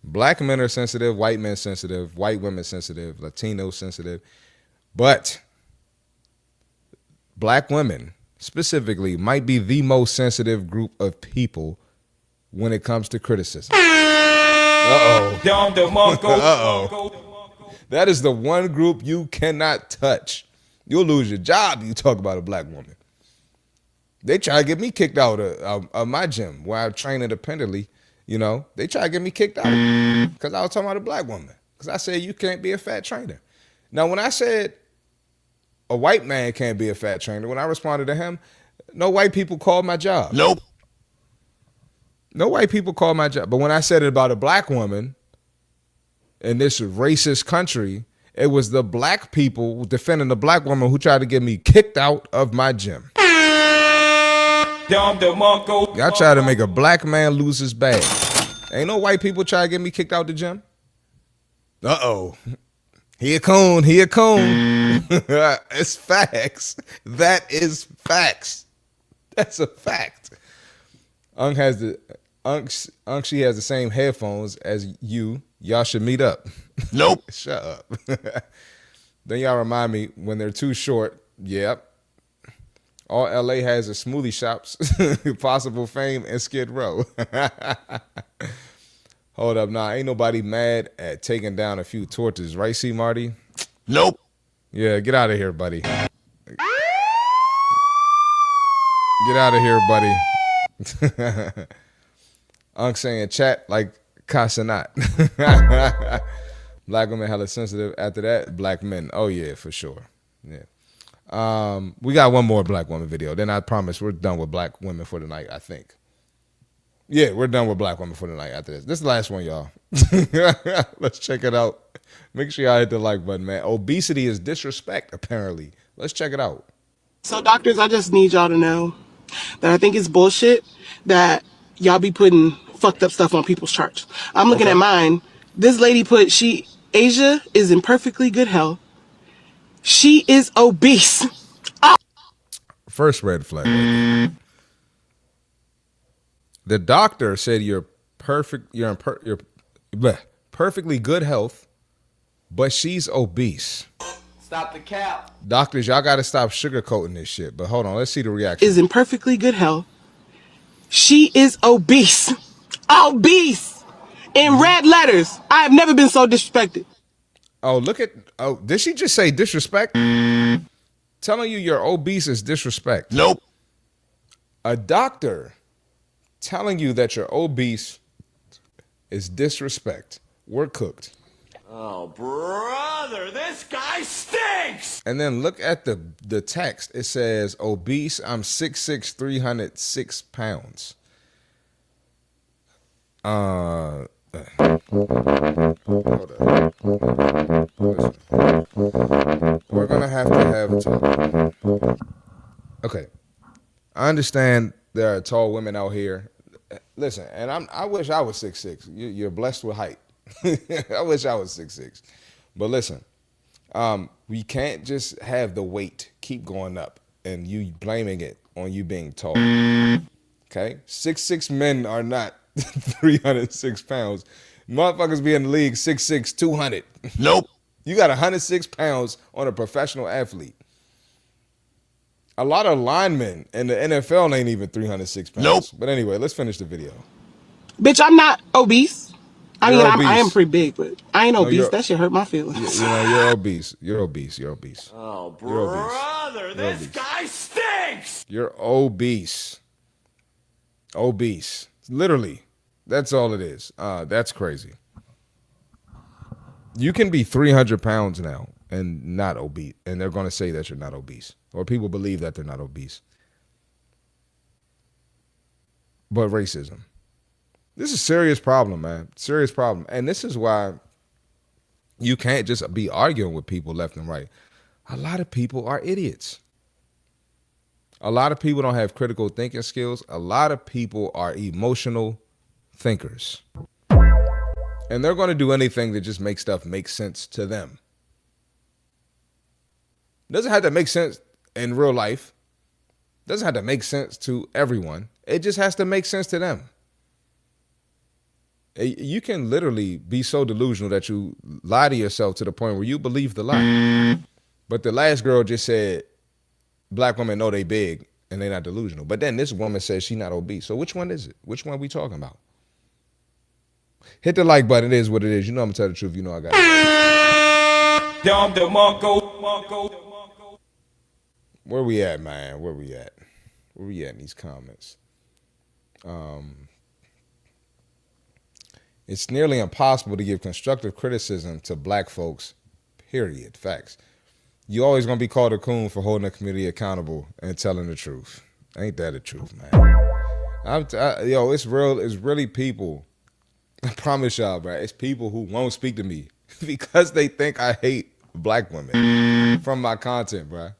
Black men are sensitive, white men sensitive, white women sensitive, Latino sensitive. But black women specifically might be the most sensitive group of people when it comes to criticism. Uh-oh. Uh-oh. That is the one group you cannot touch. You'll lose your job if you talk about a black woman. They try to get me kicked out of my gym where I train independently. You know, they try to get me kicked out because I was talking about a black woman. Because I said you can't be a fat trainer. Now, when I said a white man can't be a fat trainer, when I responded to him, no white people called my job. Nope. No white people called my job. But when I said it about a black woman in this racist country, It was the black people defending the black woman who tried to get me kicked out of my gym. Y'all try to make a black man lose his bag. Ain't no white people try to get me kicked out the gym. Uh-oh. He a coon. It's facts. That is facts. That's a fact. She has the same headphones as you. Y'all should meet up. Nope. Shut up. Then y'all remind me when they're too short. Yep. All LA has is smoothie shops, Possible Fame, and Skid Row. Hold up, nah, ain't nobody mad at taking down a few torches, right, C Marty? Nope. Yeah, get out of here, buddy. Get out of here, buddy. Unc saying chat like Casanat. Black women hella sensitive. After that, black men. Oh yeah, for sure. Yeah. We got one more black woman video. Then I promise we're done with black women for the night, I think. Yeah, we're done with black women for the night after this. This is the last one, y'all. Let's check it out. Make sure y'all hit the like button, man. Obesity is disrespect, apparently. Let's check it out. So, doctors, I just need y'all to know that I think it's bullshit that y'all be putting fucked up stuff on people's charts. I'm looking at mine. This lady put, Asia is in perfectly good health. She is obese. Oh. First red flag. The doctor said you're in perfectly good health, but she's obese. Stop the cap. Doctors, y'all got to stop sugarcoating this shit. But hold on, let's see the reaction. Is in perfectly good health. She is obese. Obese. In red letters. I have never been so disrespected. Oh, did she just say disrespect? Telling you you're obese is disrespect. Nope. A doctor telling you that you're obese is disrespect. We're cooked. Oh, brother, this guy stinks! And then look at the text. It says, obese, I'm 6'6", 306 pounds. Hold up. Listen. We're going to have a talk. Okay. I understand there are tall women out here. Listen, and I wish I was 6'6". You're blessed with height. I wish I was 6'6". But listen, we can't just have the weight keep going up and you blaming it on you being tall. Okay? 6'6" men are not 306 pounds. Motherfuckers be in the league 6'6", 200. Nope. You got 106 pounds on a professional athlete. A lot of linemen in the NFL ain't even 306 pounds. Nope. But anyway, let's finish the video. Bitch, I'm not obese. I You're mean, obese. I am pretty big, but I ain't obese. That shit hurt my feelings. You're obese. You're obese. You're obese. Oh, You're obese. brother, this guy stinks! You're obese. Obese. Literally. That's all it is. That's crazy. You can be 300 pounds now and not obese, and they're going to say that you're not obese, or people believe that they're not obese. But racism. This is a serious problem, man. Serious problem. And this is why you can't just be arguing with people left and right. A lot of people are idiots. A lot of people don't have critical thinking skills. A lot of people are emotional thinkers. And they're going to do anything to just make stuff make sense to them. It doesn't have to make sense in real life. It doesn't have to make sense to everyone. It just has to make sense to them. You can literally be so delusional that you lie to yourself to the point where you believe the lie. But the last girl just said, black women know they big and they're not delusional. But then this woman says she's not obese. So which one is it? Which one are we talking about? Hit the like button. It is what it is. You know I'm going to tell the truth. You know I got it. Where we at, man? Where we at? Where we at in these comments? It's nearly impossible to give constructive criticism to black folks, period. Facts. You always going to be called a coon for holding the community accountable and telling the truth. Ain't that the truth, man? It's real. It's really people. I promise y'all, bro. It's people who won't speak to me because they think I hate black women from my content, bro.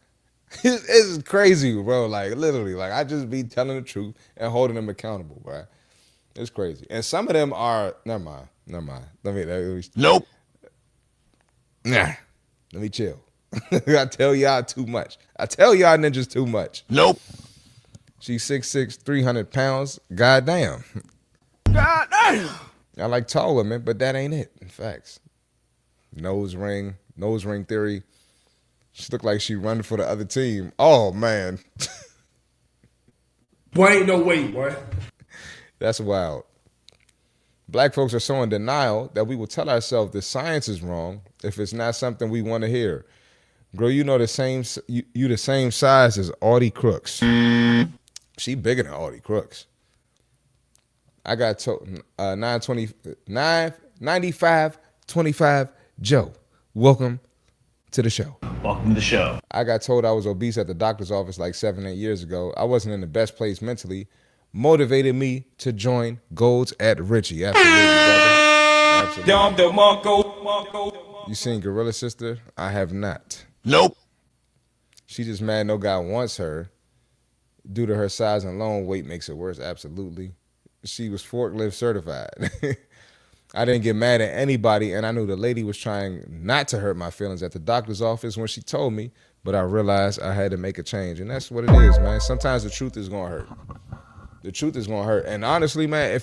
It's crazy, bro. Like literally, like I just be telling the truth and holding them accountable, bro. It's crazy. And some of them are never mind. Let me Nope. Nah. Let me chill. I tell y'all too much. I tell y'all ninjas too much. Nope. She's 6'6", 300 pounds. Goddamn. Goddamn. I like tall women, but that ain't it. In fact, nose ring theory. She looked like she running for the other team. Oh man. Boy, ain't no way, boy. That's wild. Black folks are so in denial that we will tell ourselves the science is wrong if it's not something we want to hear. Girl, you know the same. You the same size as Audie Crooks. She bigger than Audie Crooks. I got told 9525 Joe. Welcome to the show. Welcome to the show. I got told I was obese at the doctor's office like 7-8 years ago. I wasn't in the best place mentally. Motivated me to join Golds at Richie. Absolutely, brother. You seen Gorilla Sister? I have not. Nope. She just mad no guy wants her. Due to her size and alone, weight makes it worse. Absolutely. She was forklift certified. I didn't get mad at anybody, and I knew the lady was trying not to hurt my feelings at the doctor's office when she told me, but I realized I had to make a change, and that's what it is, man. Sometimes the truth is going to hurt. The truth is going to hurt. And honestly, man,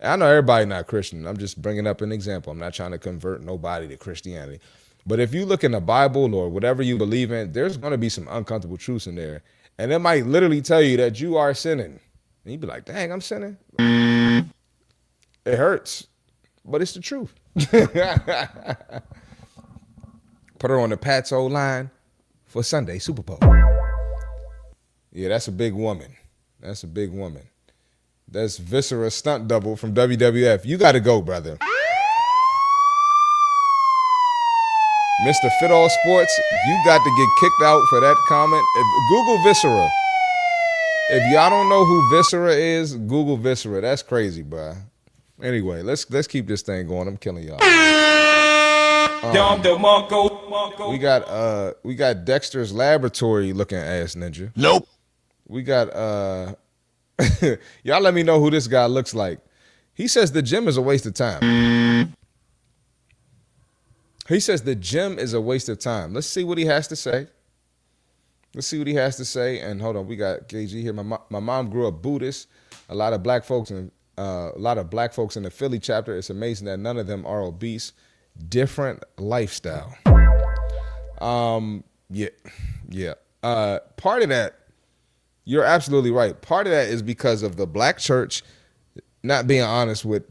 I know everybody not Christian. I'm just bringing up an example. I'm not trying to convert nobody to Christianity. But if you look in the Bible or whatever you believe in, there's going to be some uncomfortable truths in there. And it might literally tell you that you are sinning. And you'd be like, dang, I'm sinning. It hurts, but it's the truth. Put her on the Pat's old line for Sunday Super Bowl. Yeah, that's a big woman. That's a big woman. That's Viscera stunt double from WWF. You got to go, brother. Mr. Fit All Sports, you got to get kicked out for that comment. Google Viscera. If y'all don't know who Viscera is, Google Viscera. That's crazy, bro. Anyway, let's keep this thing going. I'm killing y'all. We got Dexter's Laboratory looking ass ninja. Nope. We got y'all let me know who this guy looks like. He says the gym is a waste of time. He says the gym is a waste of time. Let's see what he has to say. And hold on, we got KG here. My mom grew up Buddhist. A lot of black folks in the Philly chapter. It's amazing that none of them are obese. Different lifestyle. Yeah. Part of that, you're absolutely right. Part of that is because of the black church not being honest with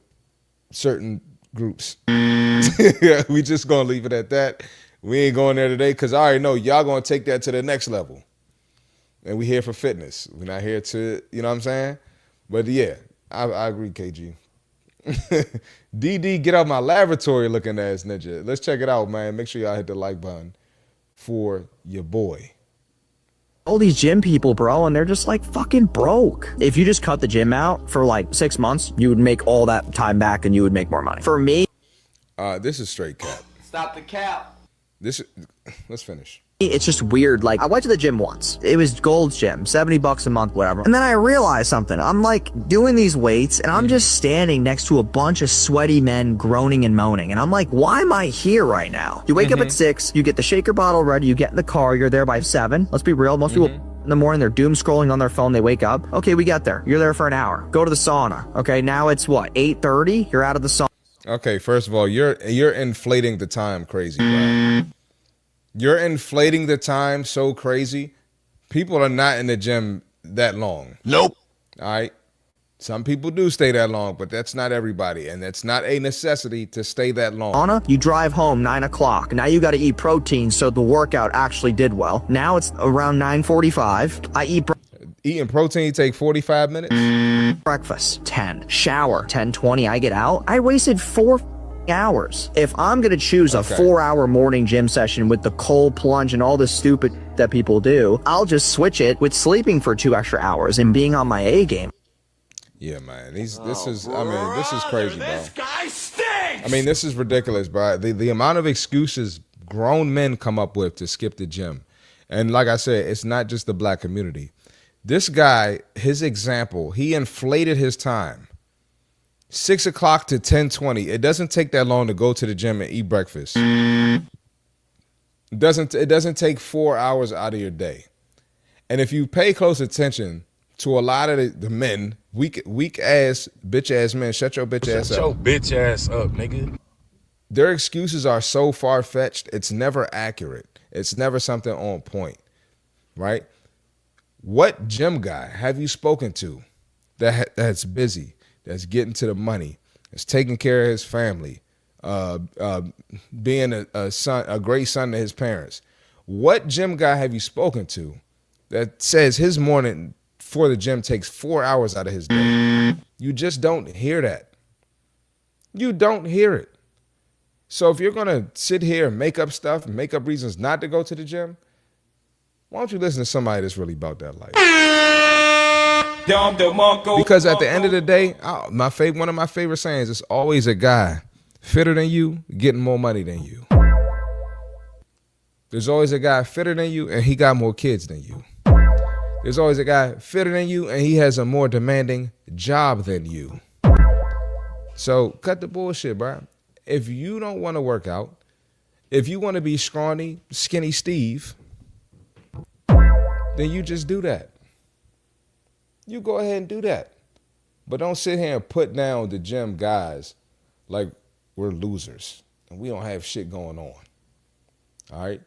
certain groups. We just gonna leave it at that. We ain't going there today because I already know y'all gonna take that to the next level. And we here for fitness. We're not here to, you know what I'm saying? But yeah, I agree, KG. DD, get out my laboratory looking ass ninja. Let's check it out, man. Make sure y'all hit the like button for your boy. All these gym people, bro, and they're just like fucking broke. If you just cut the gym out for like 6 months, you would make all that time back and you would make more money. For me, this is straight cap. Stop the cap. Let's finish. It's just weird. Like, I went to the gym once. It was Gold's Gym, $70 a month, whatever. And then I realized something. I'm like doing these weights and I'm just standing next to a bunch of sweaty men groaning and moaning. And I'm like, why am I here right now? You wake up at 6, you get the shaker bottle ready, you get in the car, you're there by 7. Let's be real. Most people in the morning, they're doom scrolling on their phone. They wake up. Okay, we got there. You're there for an hour. Go to the sauna. Okay, now it's what, 8:30? You're out of the sauna. Okay, first of all, you're inflating the time crazy, bro. You're inflating the time so crazy. People are not in the gym that long. Nope. All right. Some people do stay that long, but that's not everybody. And that's not a necessity to stay that long. You drive home 9 o'clock. Now you got to eat protein so the workout actually did well. Now it's around 9:45. I eat Eating protein take 45 minutes? Breakfast, 10. Shower, 10:20. I get out. I wasted 4 hours. If I'm going to choose a 4-hour morning gym session with the cold plunge and all the stupid that people do, I'll just switch it with sleeping for 2 extra hours and being on my A game. Yeah, man. This is crazy, bro. This guy stinks. I mean, this is ridiculous, bro. The amount of excuses grown men come up with to skip the gym. And like I said, it's not just the black community. This guy, his example, he inflated his time. 6 o'clock to 10:20. It doesn't take that long to go to the gym and eat breakfast. It doesn't take 4 hours out of your day. And if you pay close attention to a lot of the men, weak ass, bitch ass men, shut your bitch ass up. Shut your bitch ass up, nigga. Their excuses are so far-fetched, it's never accurate. It's never something on point, right? What gym guy have you spoken to that's busy, that's getting to the money, that's taking care of his family, being a great son to his parents? What gym guy have you spoken to that says his morning for the gym takes 4 hours out of his day? You just don't hear that. You don't hear it. So if you're going to sit here and make up stuff and make up reasons not to go to the gym, why don't you listen to somebody that's really about that life? Because at the end of the day, one of my favorite sayings is always a guy fitter than you getting more money than you. There's always a guy fitter than you and he got more kids than you. There's always a guy fitter than you and he has a more demanding job than you. So cut the bullshit, bro. If you don't want to work out, if you want to be scrawny, skinny Steve, then you just do that. You go ahead and do that. But don't sit here and put down the gym guys like we're losers and we don't have shit going on. All right?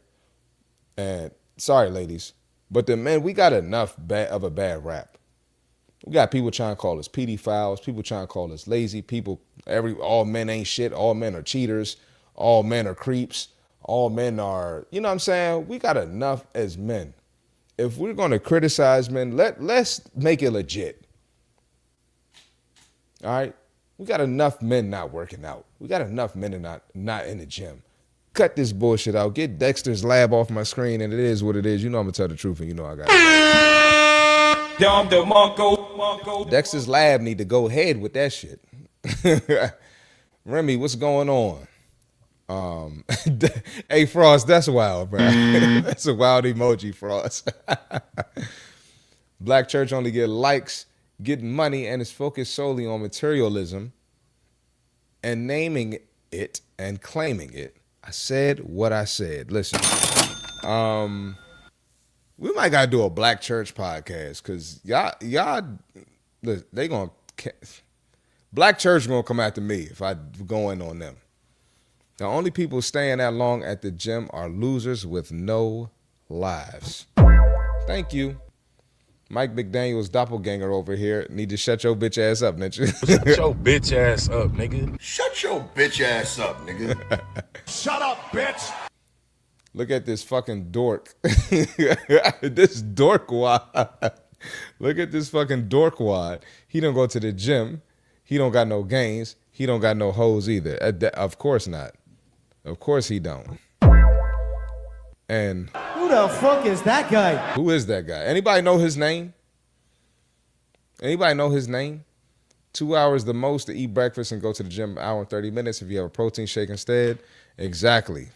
And sorry, ladies, but the men, we got enough of a bad rap. We got people trying to call us pedophiles, people trying to call us lazy, all men ain't shit, all men are cheaters, all men are creeps, all men are, you know what I'm saying? We got enough as men. If we're going to criticize men, let's make it legit. All right? We got enough men not working out. We got enough men not in the gym. Cut this bullshit out. Get Dexter's Lab off my screen, and it is what it is. You know I'm going to tell the truth, and you know I got it. Dexter's Lab need to go ahead with that shit. Remy, what's going on? Hey, Frost, that's wild, bro. That's a wild emoji, Frost. Black church only get likes, getting money, and is focused solely on materialism and naming it and claiming it. I said what I said. Listen, we might gotta do a black church podcast because y'all, they gonna black church gonna come after me if I go in on them. The only people staying that long at the gym are losers with no lives. Thank you. Mike McDaniel's doppelganger over here. Need to shut your bitch ass up, nigga. Shut your bitch ass up, nigga. Shut your bitch ass up, nigga. Shut up, bitch. Look at this fucking dork. This dork wad. Look at this fucking dork wad. He don't go to the gym. He don't got no gains. He don't got no hoes either. Of course not. Of course he don't. And who the fuck is that guy? Who is that guy? Anybody know his name? Anybody know his name? 2 hours the most to eat breakfast and go to the gym, 1 hour and 30 minutes if you have a protein shake instead. Exactly.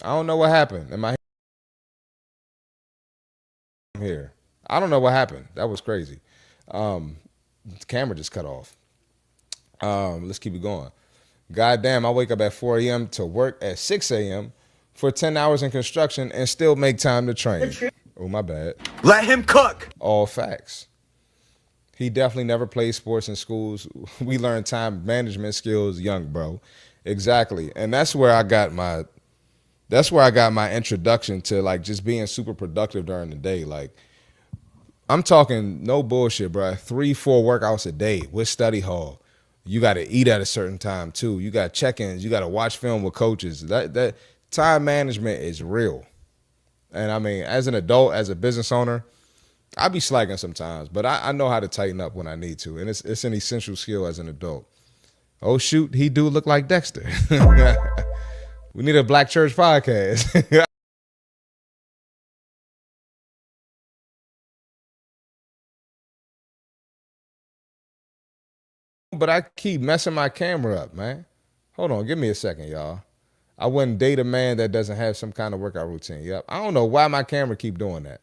I don't know what happened. Am I here? I don't know what happened. That was crazy. The camera just cut off. Let's keep it going. Goddamn, I wake up at 4 a.m. to work at 6 a.m. for 10 hours in construction and still make time to train. Oh, my bad. Let him cook. All facts. He definitely never played sports in schools. We learned time management skills young, bro. Exactly. And that's where I got my introduction to like just being super productive during the day. Like, I'm talking no bullshit, bro. 3-4 workouts a day with study hall. You got to eat at a certain time too. You got check-ins. You got to watch film with coaches. That time management is real. And I mean, as an adult, as a business owner, I be slacking sometimes, but I know how to tighten up when I need to. And it's an essential skill as an adult. Oh shoot, he do look like Dexter. We need a black church podcast. But I keep messing my camera up, man. Hold on, give me a second, y'all. I wouldn't date a man that doesn't have some kind of workout routine. Yep. I don't know why my camera keep doing that.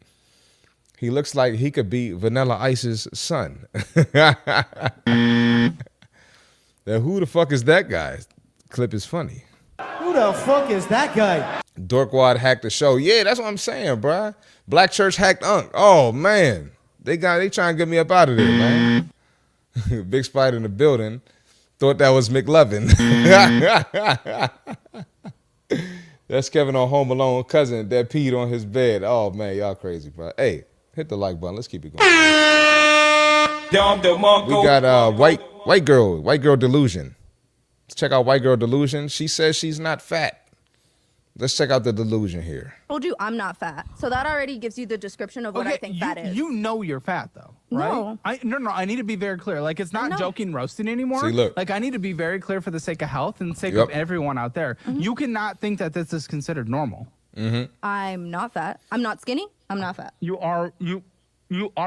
He looks like he could be Vanilla Ice's son. Now, who the fuck is that guy? Clip is funny. Who the fuck is that guy? Dorkwad hacked the show. Yeah, that's what I'm saying, bruh. Black Church hacked Unk. Oh, man. They trying to get me up out of there, man. Big Spider in the building. Thought that was McLovin. That's Kevin on Home Alone cousin that peed on his bed. Oh, man, y'all crazy, bro. Hey, hit the like button. Let's keep it going. We got white girl delusion. Let's check out white girl delusion. She says she's not fat. Let's check out the delusion here. I told you I'm not fat. So that already gives you the description of what I think fat is. You know you're fat, though, right? No. I need to be very clear. Like, it's not joking, roasting anymore. See, look. Like, I need to be very clear for the sake of health and the sake of everyone out there. Mm-hmm. You cannot think that this is considered normal. Mm-hmm. I'm not fat. I'm not skinny. I'm not fat. You are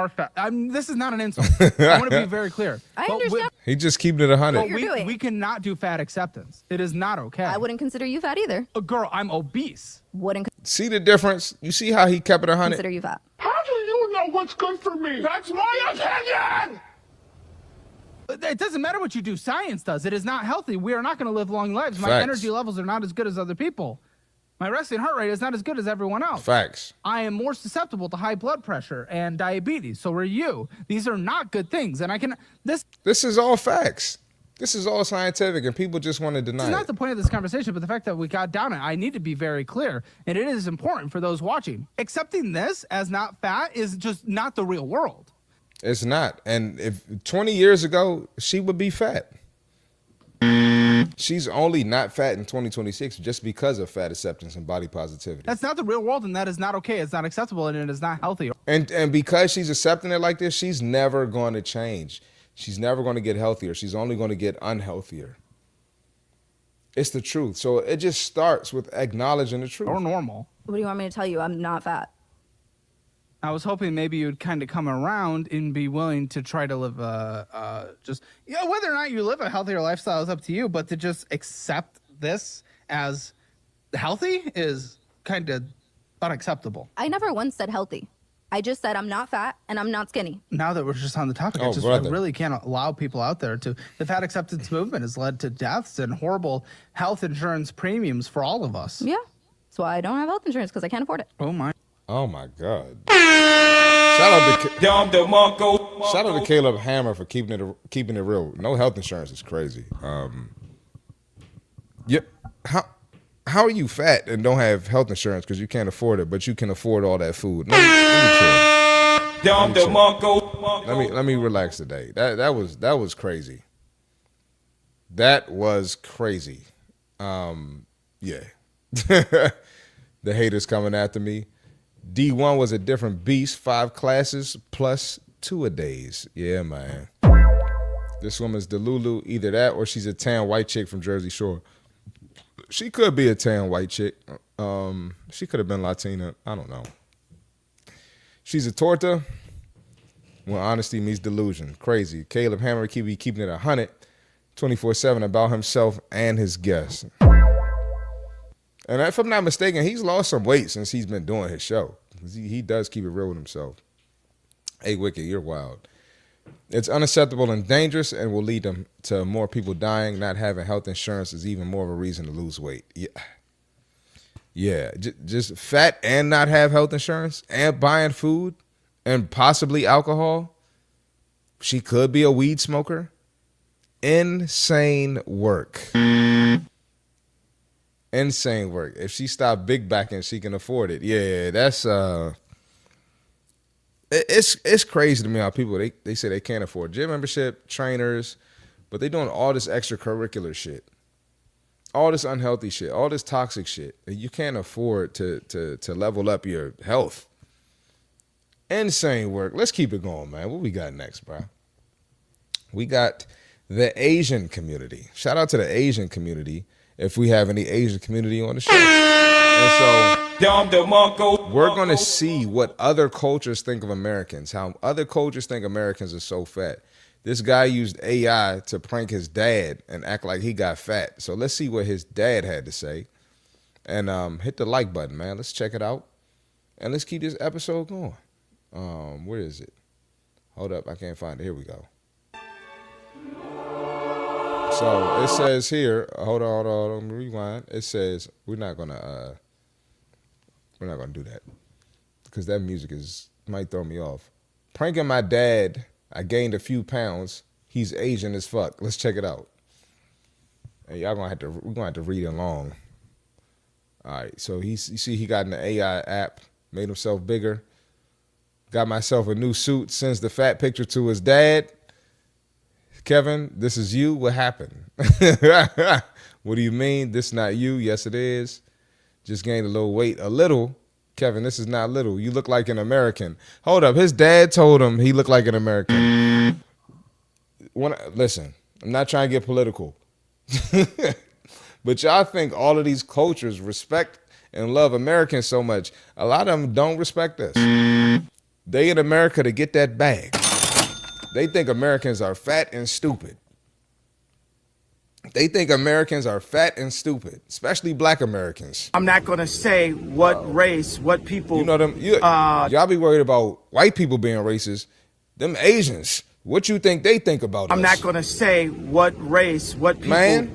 fat. This is not an insult. I want to be very clear. I understand. He just keeping it 100. What you're doing. We cannot do fat acceptance. It is not okay. I wouldn't consider you fat either. Girl, I'm obese. Wouldn't See the difference? You see how he kept it 100? consider you fat. How do you know what's good for me? That's my opinion! It doesn't matter what you do. Science does. It is not healthy. We are not going to live long lives. My Facts. energy levels are not as good as other people. My resting heart rate is not as good as everyone else. Facts. I am more susceptible to high blood pressure and diabetes. So are you. These are not good things. And I can... This is all facts. This is all scientific, and people just want to deny It's it. not the point of this conversation, but the fact that we got down it, I need to be very clear, and it is important for those watching. Accepting this as not fat is just not the real world. It's not. And if 20 years ago, she would be fat. She's only not fat in 2026 just because of fat acceptance and body positivity. That's not the real world, and that is not okay. It's not acceptable, and it is not healthy. And because she's accepting it like this, she's never going to change. She's never going to get healthier. She's only going to get unhealthier. It's the truth. So it just starts with acknowledging the truth. Or normal. What do you want me to tell you? I'm not fat. I was hoping maybe you'd kind of come around and be willing to try to live whether or not you live a healthier lifestyle is up to you, but to just accept this as healthy is kind of unacceptable. I never once said healthy. I just said I'm not fat and I'm not skinny. Now that we're just on the topic, I really can't allow people out there to... The fat acceptance movement has led to deaths and horrible health insurance premiums for all of us. Yeah. That's why I don't have health insurance, because I can't afford it. Oh my God. Shout out to Caleb Hammer for keeping it real. No health insurance is crazy. How are you fat and don't have health insurance because you can't afford it, but you can afford all that food? Let me relax today. That was crazy. That was crazy. Yeah. The haters coming after me. D1 was a different beast. 5 classes plus 2-a-days. Yeah, man. This woman's Delulu. Either that or she's a tan white chick from Jersey Shore. She could be a tan white chick. She could have been Latina. I don't know. She's a torta when honesty meets delusion. Crazy. Caleb Hammer keeping it 100, 24/7 about himself and his guests. And if I'm not mistaken, he's lost some weight since he's been doing his show. He does keep it real with himself. Hey, Wicked, you're wild. It's unacceptable and dangerous and will lead to more people dying. Not having health insurance is even more of a reason to lose weight. Yeah. Just fat and not have health insurance and buying food and possibly alcohol. She could be a weed smoker. Insane work. Insane work. If she stopped big backing, she can afford it. Yeah, that's it's crazy to me how people they say they can't afford gym membership, trainers, but they doing all this extracurricular shit, all this unhealthy shit, all this toxic shit. You can't afford to level up your health. Insane work. Let's keep it going, man. What we got next, bro? We got the Asian community. Shout out to the Asian community. If we have any Asian community on the show. And so we're going to see what other cultures think of Americans, how other cultures think Americans are so fat. This guy used AI to prank his dad and act like he got fat. So let's see what his dad had to say. And hit the like button, man. Let's check it out. And let's keep this episode going. Where is it? Hold up, I can't find it. Here we go. So it says here, hold on, rewind. It says we're not gonna do that because that music might throw me off. Pranking my dad. I gained a few pounds. He's Asian as fuck. Let's check it out. And we're gonna have to read along. All right. So you see he got an AI app, made himself bigger. Got myself a new suit. Sends the fat picture to his dad. Kevin, this is you. What happened? What do you mean? This not you? Yes, it is. Just gained a little weight. A little. Kevin, this is not little. You look like an American. Hold up. His dad told him he looked like an American. Listen, I'm not trying to get political. But y'all think all of these cultures respect and love Americans so much. A lot of them don't respect us. They in America to get that bag. They think Americans are fat and stupid. They think Americans are fat and stupid, especially black Americans. I'm not going to say what race, what people. You know them. Y'all be worried about white people being racist. Them Asians. What you think they think about I'm us? not going to say what race, what people. Man,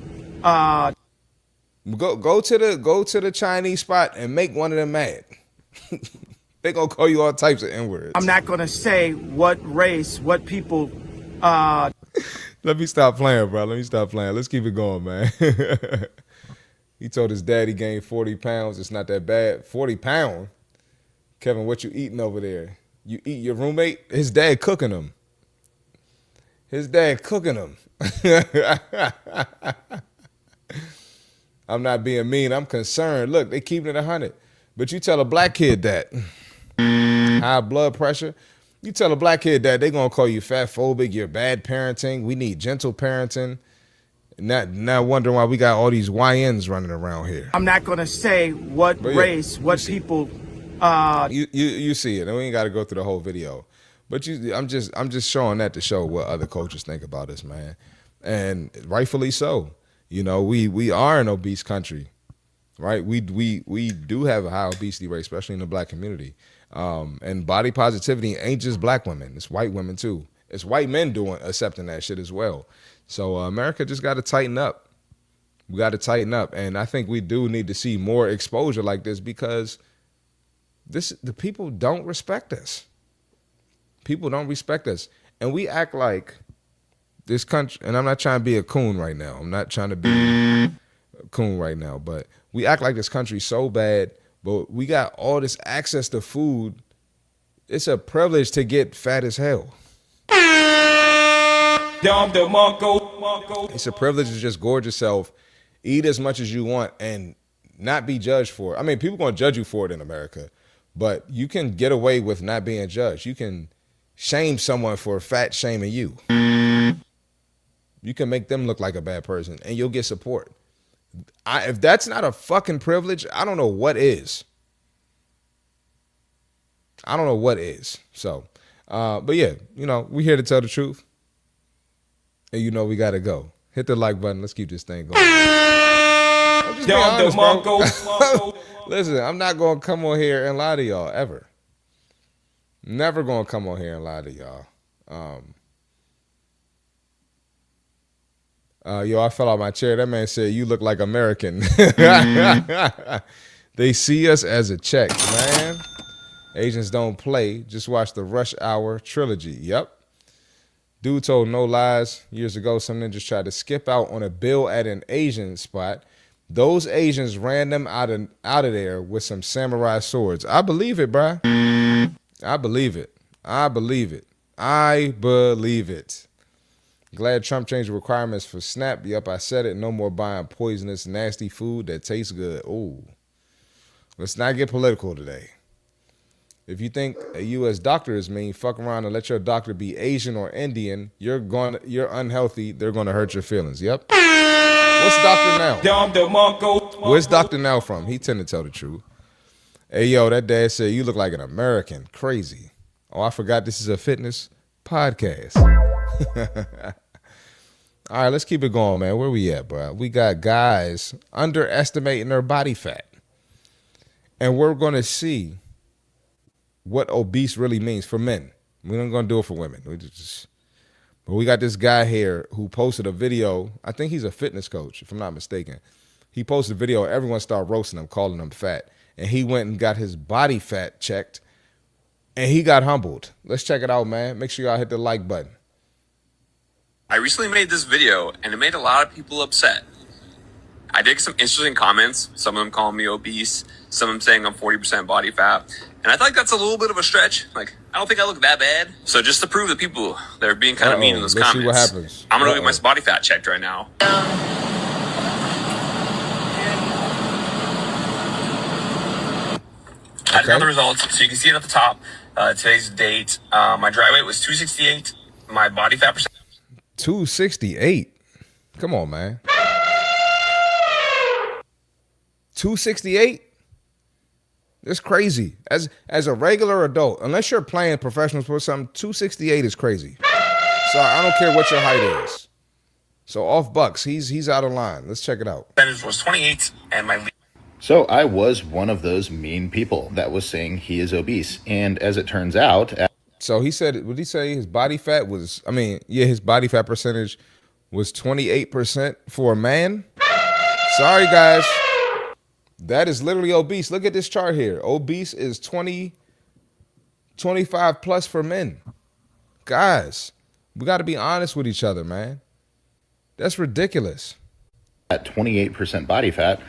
go to the Chinese spot and make one of them mad. They gonna call you all types of N-words. I'm not going to say what race, what people. Let me stop playing, bro. Let me stop playing. Let's keep it going, man. He told his dad he gained 40 pounds. It's not that bad. 40 pounds? Kevin, what you eating over there? You eat your roommate? His dad cooking him. His dad cooking him. I'm not being mean. I'm concerned. Look, they keeping it 100. But you tell a black kid that. High blood pressure. You tell a black kid that, they gonna call you fat phobic, you're bad parenting. We need gentle parenting. Not wondering why we got all these YNs running around here. I'm not gonna say what race, what people. You see it, and we ain't got to go through the whole video. But I'm just showing that to show what other cultures think about us, man, and rightfully so. You know, we are an obese country, right? We do have a high obesity rate, especially in the black community. And body positivity ain't just black women. It's white women too. It's white men accepting that shit as well. So America just got to tighten up. We got to tighten up. And I think we do need to see more exposure like this because the people don't respect us. People don't respect us. And we act like this country, and I'm not trying to be a coon right now. I'm not trying to be a coon right now, but we act like this country's so bad. But we got all this access to food. It's a privilege to get fat as hell. It's a privilege to just gorge yourself, eat as much as you want, and not be judged for it. I mean, people going to judge you for it in America, but you can get away with not being judged. You can shame someone for fat shaming you. You can make them look like a bad person, and you'll get support. If that's not a fucking privilege, I don't know what is. I don't know what is. So, but yeah, you know, we're here to tell the truth. And you know we got to go. Hit the like button. Let's keep this thing going. I'm just being honest, bro. Listen, I'm not going to come on here and lie to y'all, ever. Never going to come on here and lie to y'all. Yo, I fell out my chair. That man said, you look like American. They see us as a check, man. Asians don't play. Just watch the Rush Hour trilogy. Yep. Dude told no lies. Years ago, some ninjas tried to skip out on a bill at an Asian spot. Those Asians ran them out of there with some samurai swords. I believe it, bruh. I believe it. I believe it. I believe it. Glad Trump changed the requirements for SNAP. Yep, I said it. No more buying poisonous, nasty food that tastes good. Ooh. Let's not get political today. If you think a U.S. doctor is mean, fuck around and let your doctor be Asian or Indian. You're unhealthy. They're going to hurt your feelings. Yep. What's Dr. Now? Where's Dr. Now from? He tend to tell the truth. Hey, yo, that dad said, you look like an American. Crazy. Oh, I forgot this is a fitness podcast. All right, let's keep it going, man. Where we at, bro? We got guys underestimating their body fat. And we're going to see what obese really means for men. We're not going to do it for women. But we got this guy here who posted a video. I think he's a fitness coach, if I'm not mistaken. He posted a video. Everyone started roasting him, calling him fat. And he went and got his body fat checked. And he got humbled. Let's check it out, man. Make sure y'all hit the like button. I recently made this video, and it made a lot of people upset. I did some interesting comments. Some of them calling me obese. Some of them saying I'm 40% body fat. And I think that's a little bit of a stretch. Like, I don't think I look that bad. So just to prove the people that are being kind of mean in those comments, see what happens. I'm going to go get my body fat checked right now. I got the results. So you can see it at the top. Today's date. My dry weight was 268. My body fat percent. 268. Come on, man. 268? It's crazy. As a regular adult, unless you're playing professional sports, something, 268 is crazy. So I don't care what your height is. So off Bucks, he's out of line. Let's check it out. Percentage was 28, and my. So I was one of those mean people that was saying he is obese, and as it turns out. So he said, what did he say? His body fat was, his body fat percentage was 28% for a man. Sorry, guys. That is literally obese. Look at this chart here. Obese is 25 plus for men. Guys, we got to be honest with each other, man. That's ridiculous. At 28% body fat,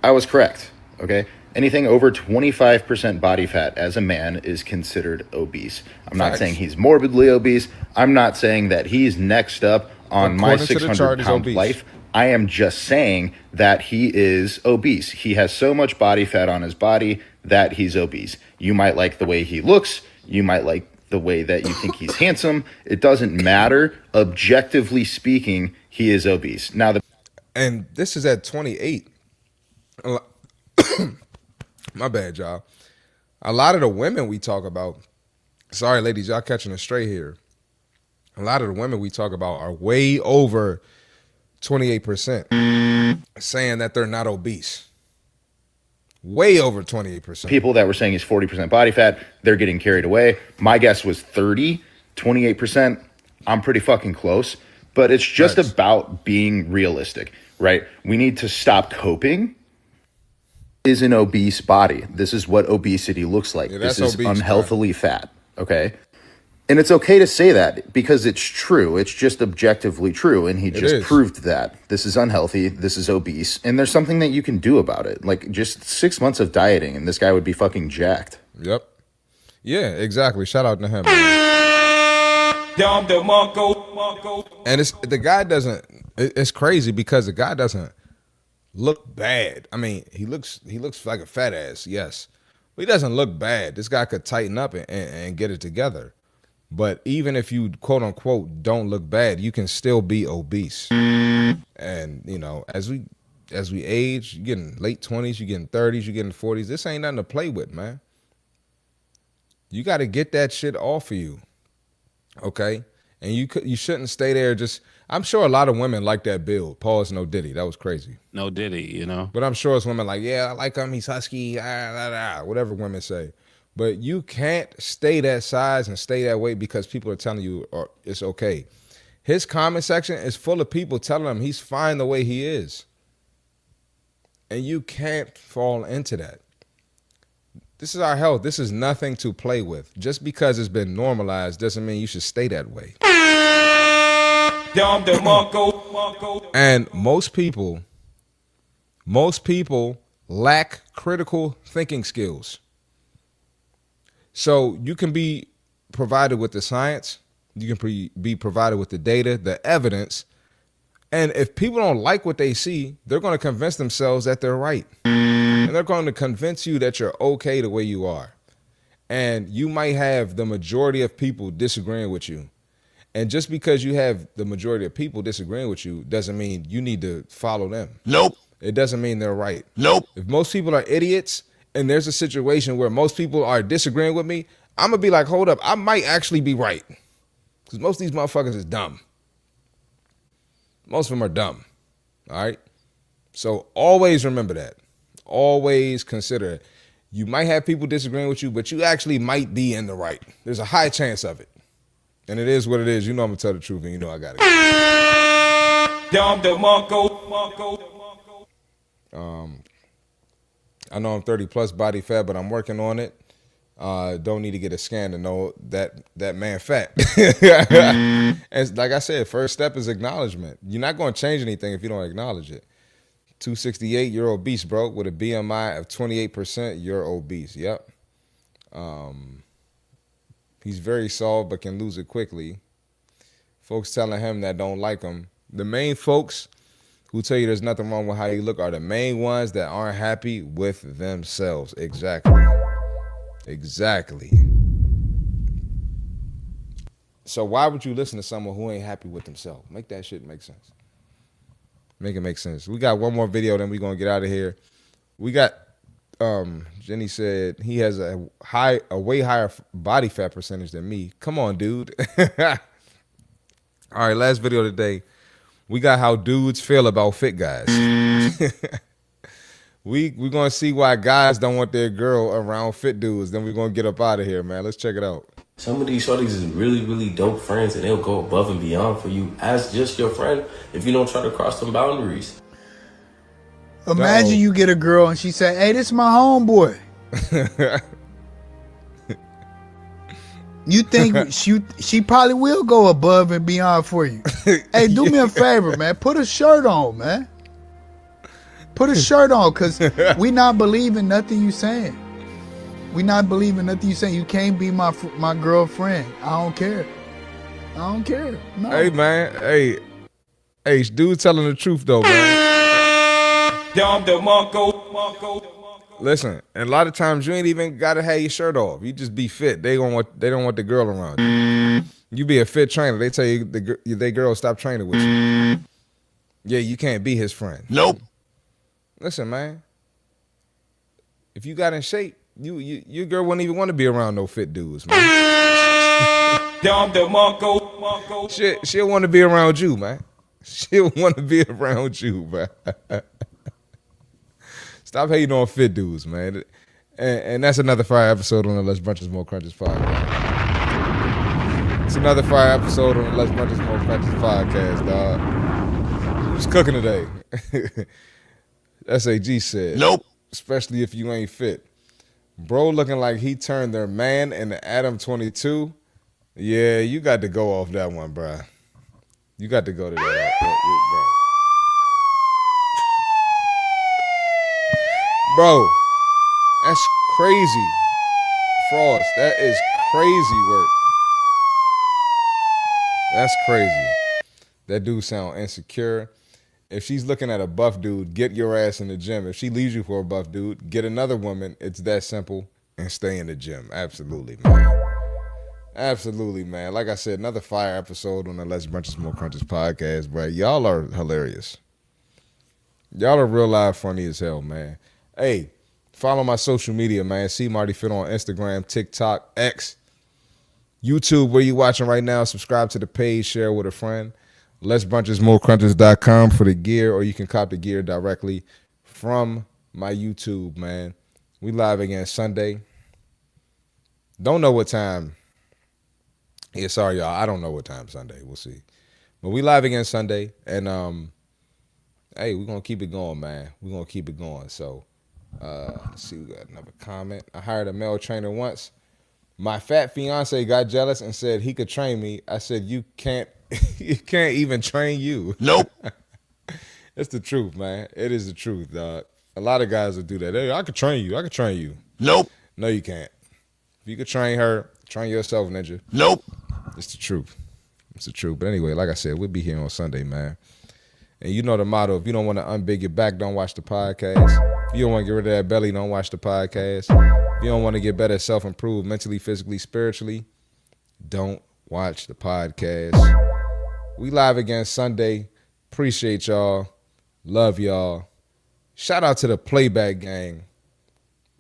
I was correct, okay? Anything over 25% body fat as a man is considered obese. I'm not saying he's morbidly obese. I'm not saying that he's next up on my 600-pound life. I am just saying that he is obese. He has so much body fat on his body that he's obese. You might like the way he looks. You might like the way that you think he's handsome. It doesn't matter. Objectively speaking, he is obese. Now, and this is at 28. My bad, y'all. A lot of the women we talk about, sorry, ladies, y'all catching it straight here. A lot of the women we talk about are way over 28%, saying that they're not obese. Way over 28%. People that were saying he's 40% body fat, they're getting carried away. My guess was 28%. I'm pretty fucking close. But it's just about being realistic, right? We need to stop coping. Is an obese body. This is what obesity looks like. This is obese, unhealthily fat, okay? And it's okay to say that because it's true. It's just objectively true, and he just proved that. This is unhealthy, this is obese, and there's something that you can do about it. Like, just 6 months of dieting, and this guy would be fucking jacked. Yep. Yeah, exactly. Shout out to him. And the guy doesn't, it's crazy because the guy doesn't look bad. I mean, he looks like a fat ass, yes. But he doesn't look bad. This guy could tighten up and get it together. But even if you, quote unquote, don't look bad, you can still be obese. And, you know, as we age, you're getting late 20s, you're getting 30s, you're getting 40s. This ain't nothing to play with, man. You got to get that shit off of you. Okay? And you shouldn't stay there just, I'm sure a lot of women like that build. Pause, no Diddy. That was crazy. No Diddy, you know? But I'm sure it's women like, yeah, I like him. He's husky, whatever women say. But you can't stay that size and stay that weight because people are telling you it's okay. His comment section is full of people telling him he's fine the way he is. And you can't fall into that. This is our health. This is nothing to play with. Just because it's been normalized doesn't mean you should stay that way. And most people lack critical thinking skills. So you can be provided with the science, you can be provided with the data, the evidence, and if people don't like what they see, they're going to convince themselves that they're right. And they're going to convince you that you're okay the way you are. And you might have the majority of people disagreeing with you. And just because you have the majority of people disagreeing with you doesn't mean you need to follow them. Nope. It doesn't mean they're right. Nope. If most people are idiots and there's a situation where most people are disagreeing with me, I'm going to be like, hold up, I might actually be right. Because most of these motherfuckers is dumb. Most of them are dumb. All right? So always remember that. Always consider it. You might have people disagreeing with you, but you actually might be in the right. There's a high chance of it. And it is what it is. You know I'm going to tell the truth, and you know I got it. I know I'm 30 plus body fat, but I'm working on it. Don't need to get a scan to know that man fat. And like I said, first step is acknowledgement. You're not going to change anything if you don't acknowledge it. 268, you're obese, bro. With a BMI of 28%, you're obese. Yep. He's very soft, but can lose it quickly. Folks telling him that don't like him. The main folks who tell you there's nothing wrong with how you look are the main ones that aren't happy with themselves. Exactly. Exactly. So why would you listen to someone who ain't happy with themselves? Make that shit make sense. Make it make sense. We got one more video, then we're going to get out of here. We got, Jenny said he has a way higher body fat percentage than me. Come on, dude. All right, last video today. We got how dudes feel about fit guys. We're going to see why guys don't want their girl around fit dudes. Then we're going to get up out of here, man. Let's check it out. Some of these shorties is really, really dope friends, and they'll go above and beyond for you as just your friend if you don't try to cross some boundaries. Imagine you get a girl and she say, "Hey, this is my homeboy." You think she probably will go above and beyond for you. Hey, do me a favor, man. Put a shirt on, man. Put a shirt on, because we not believing nothing you saying. We not believing nothing you saying. You can't be my girlfriend. I don't care. I don't care. No. Hey, man. Hey, dude telling the truth, though, man. Listen, and a lot of times you ain't even gotta have your shirt off. You just be fit. They don't want the girl around you. You be a fit trainer. They tell you they girl stop training with you. Yeah, you can't be his friend. Nope. Listen, man. If you got in shape, your girl wouldn't even want to be around no fit dudes, man. She'll want to be around you, man. She'll want to be around you, man. Stop hating on fit dudes, man. And that's another fire episode on the Less Brunches More Crunches podcast. It's another fire episode on the Less Brunches More Crunches podcast, dog. Who's cooking today? SAG said. Nope. Especially if you ain't fit. Bro looking like he turned their man into Adam 22. Yeah, you got to go off that one, bro. You got to go to that. Bro, that's crazy. Frost, that is crazy work. That's crazy. That dude sound insecure. If she's looking at a buff dude, get your ass in the gym. If she leaves you for a buff dude, get another woman. It's that simple, and stay in the gym. Absolutely, man. Absolutely, man. Like I said, another fire episode on the Less Brunches More Crunches podcast, bro. Y'all are hilarious. Y'all are real live funny as hell, man. Hey, follow my social media, man. CMartyFit on Instagram, TikTok, X, YouTube, where you watching right now. Subscribe to the page, share with a friend. LessBrunchesMoreCrunches.com for the gear, or you can cop the gear directly from my YouTube, man. We live again Sunday. Don't know what time. Yeah, sorry, y'all. I don't know what time Sunday. We'll see. But we live again Sunday, and hey, we're gonna keep it going, man. We're gonna keep it going. So let's see, we got another comment. I hired a male trainer once. My fat fiance got jealous and said he could train me. I said, you can't even train you. Nope. It's the truth, man. It is the truth, dog. A lot of guys will do that. Hey, I could train you. I could train you. Nope. No, you can't. If you could train her, train yourself, ninja. Nope. It's the truth. It's the truth. But anyway, like I said, we'll be here on Sunday, man. And you know the motto, if you don't want to unbig your back, don't watch the podcast. If you don't want to get rid of that belly, don't watch the podcast. If you don't want to get better, self-improve mentally, physically, spiritually, don't watch the podcast. We live again Sunday. Appreciate y'all. Love y'all. Shout out to the Playback Gang.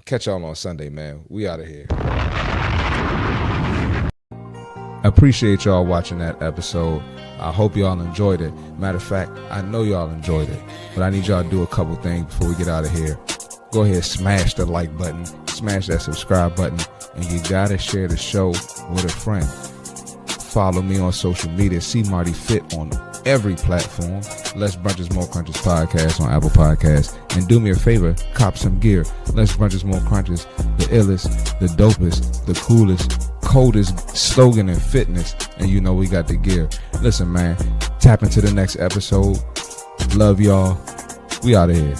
Catch y'all on Sunday, man. We out of here. I appreciate y'all watching that episode. I hope y'all enjoyed it. Matter of fact, I know y'all enjoyed it, but I need y'all to do a couple things before we get out of here. Go ahead, smash the like button, smash that subscribe button, and you gotta share the show with a friend. Follow me on social media, CMartyFit on every platform. Less Brunches, More Crunches podcast on Apple Podcasts. And do me a favor, cop some gear. Less Brunches, More Crunches, the illest, the dopest, the coolest, coldest slogan in fitness. And you know we got the gear. Listen, man, tap into the next episode. Love y'all. We out of here.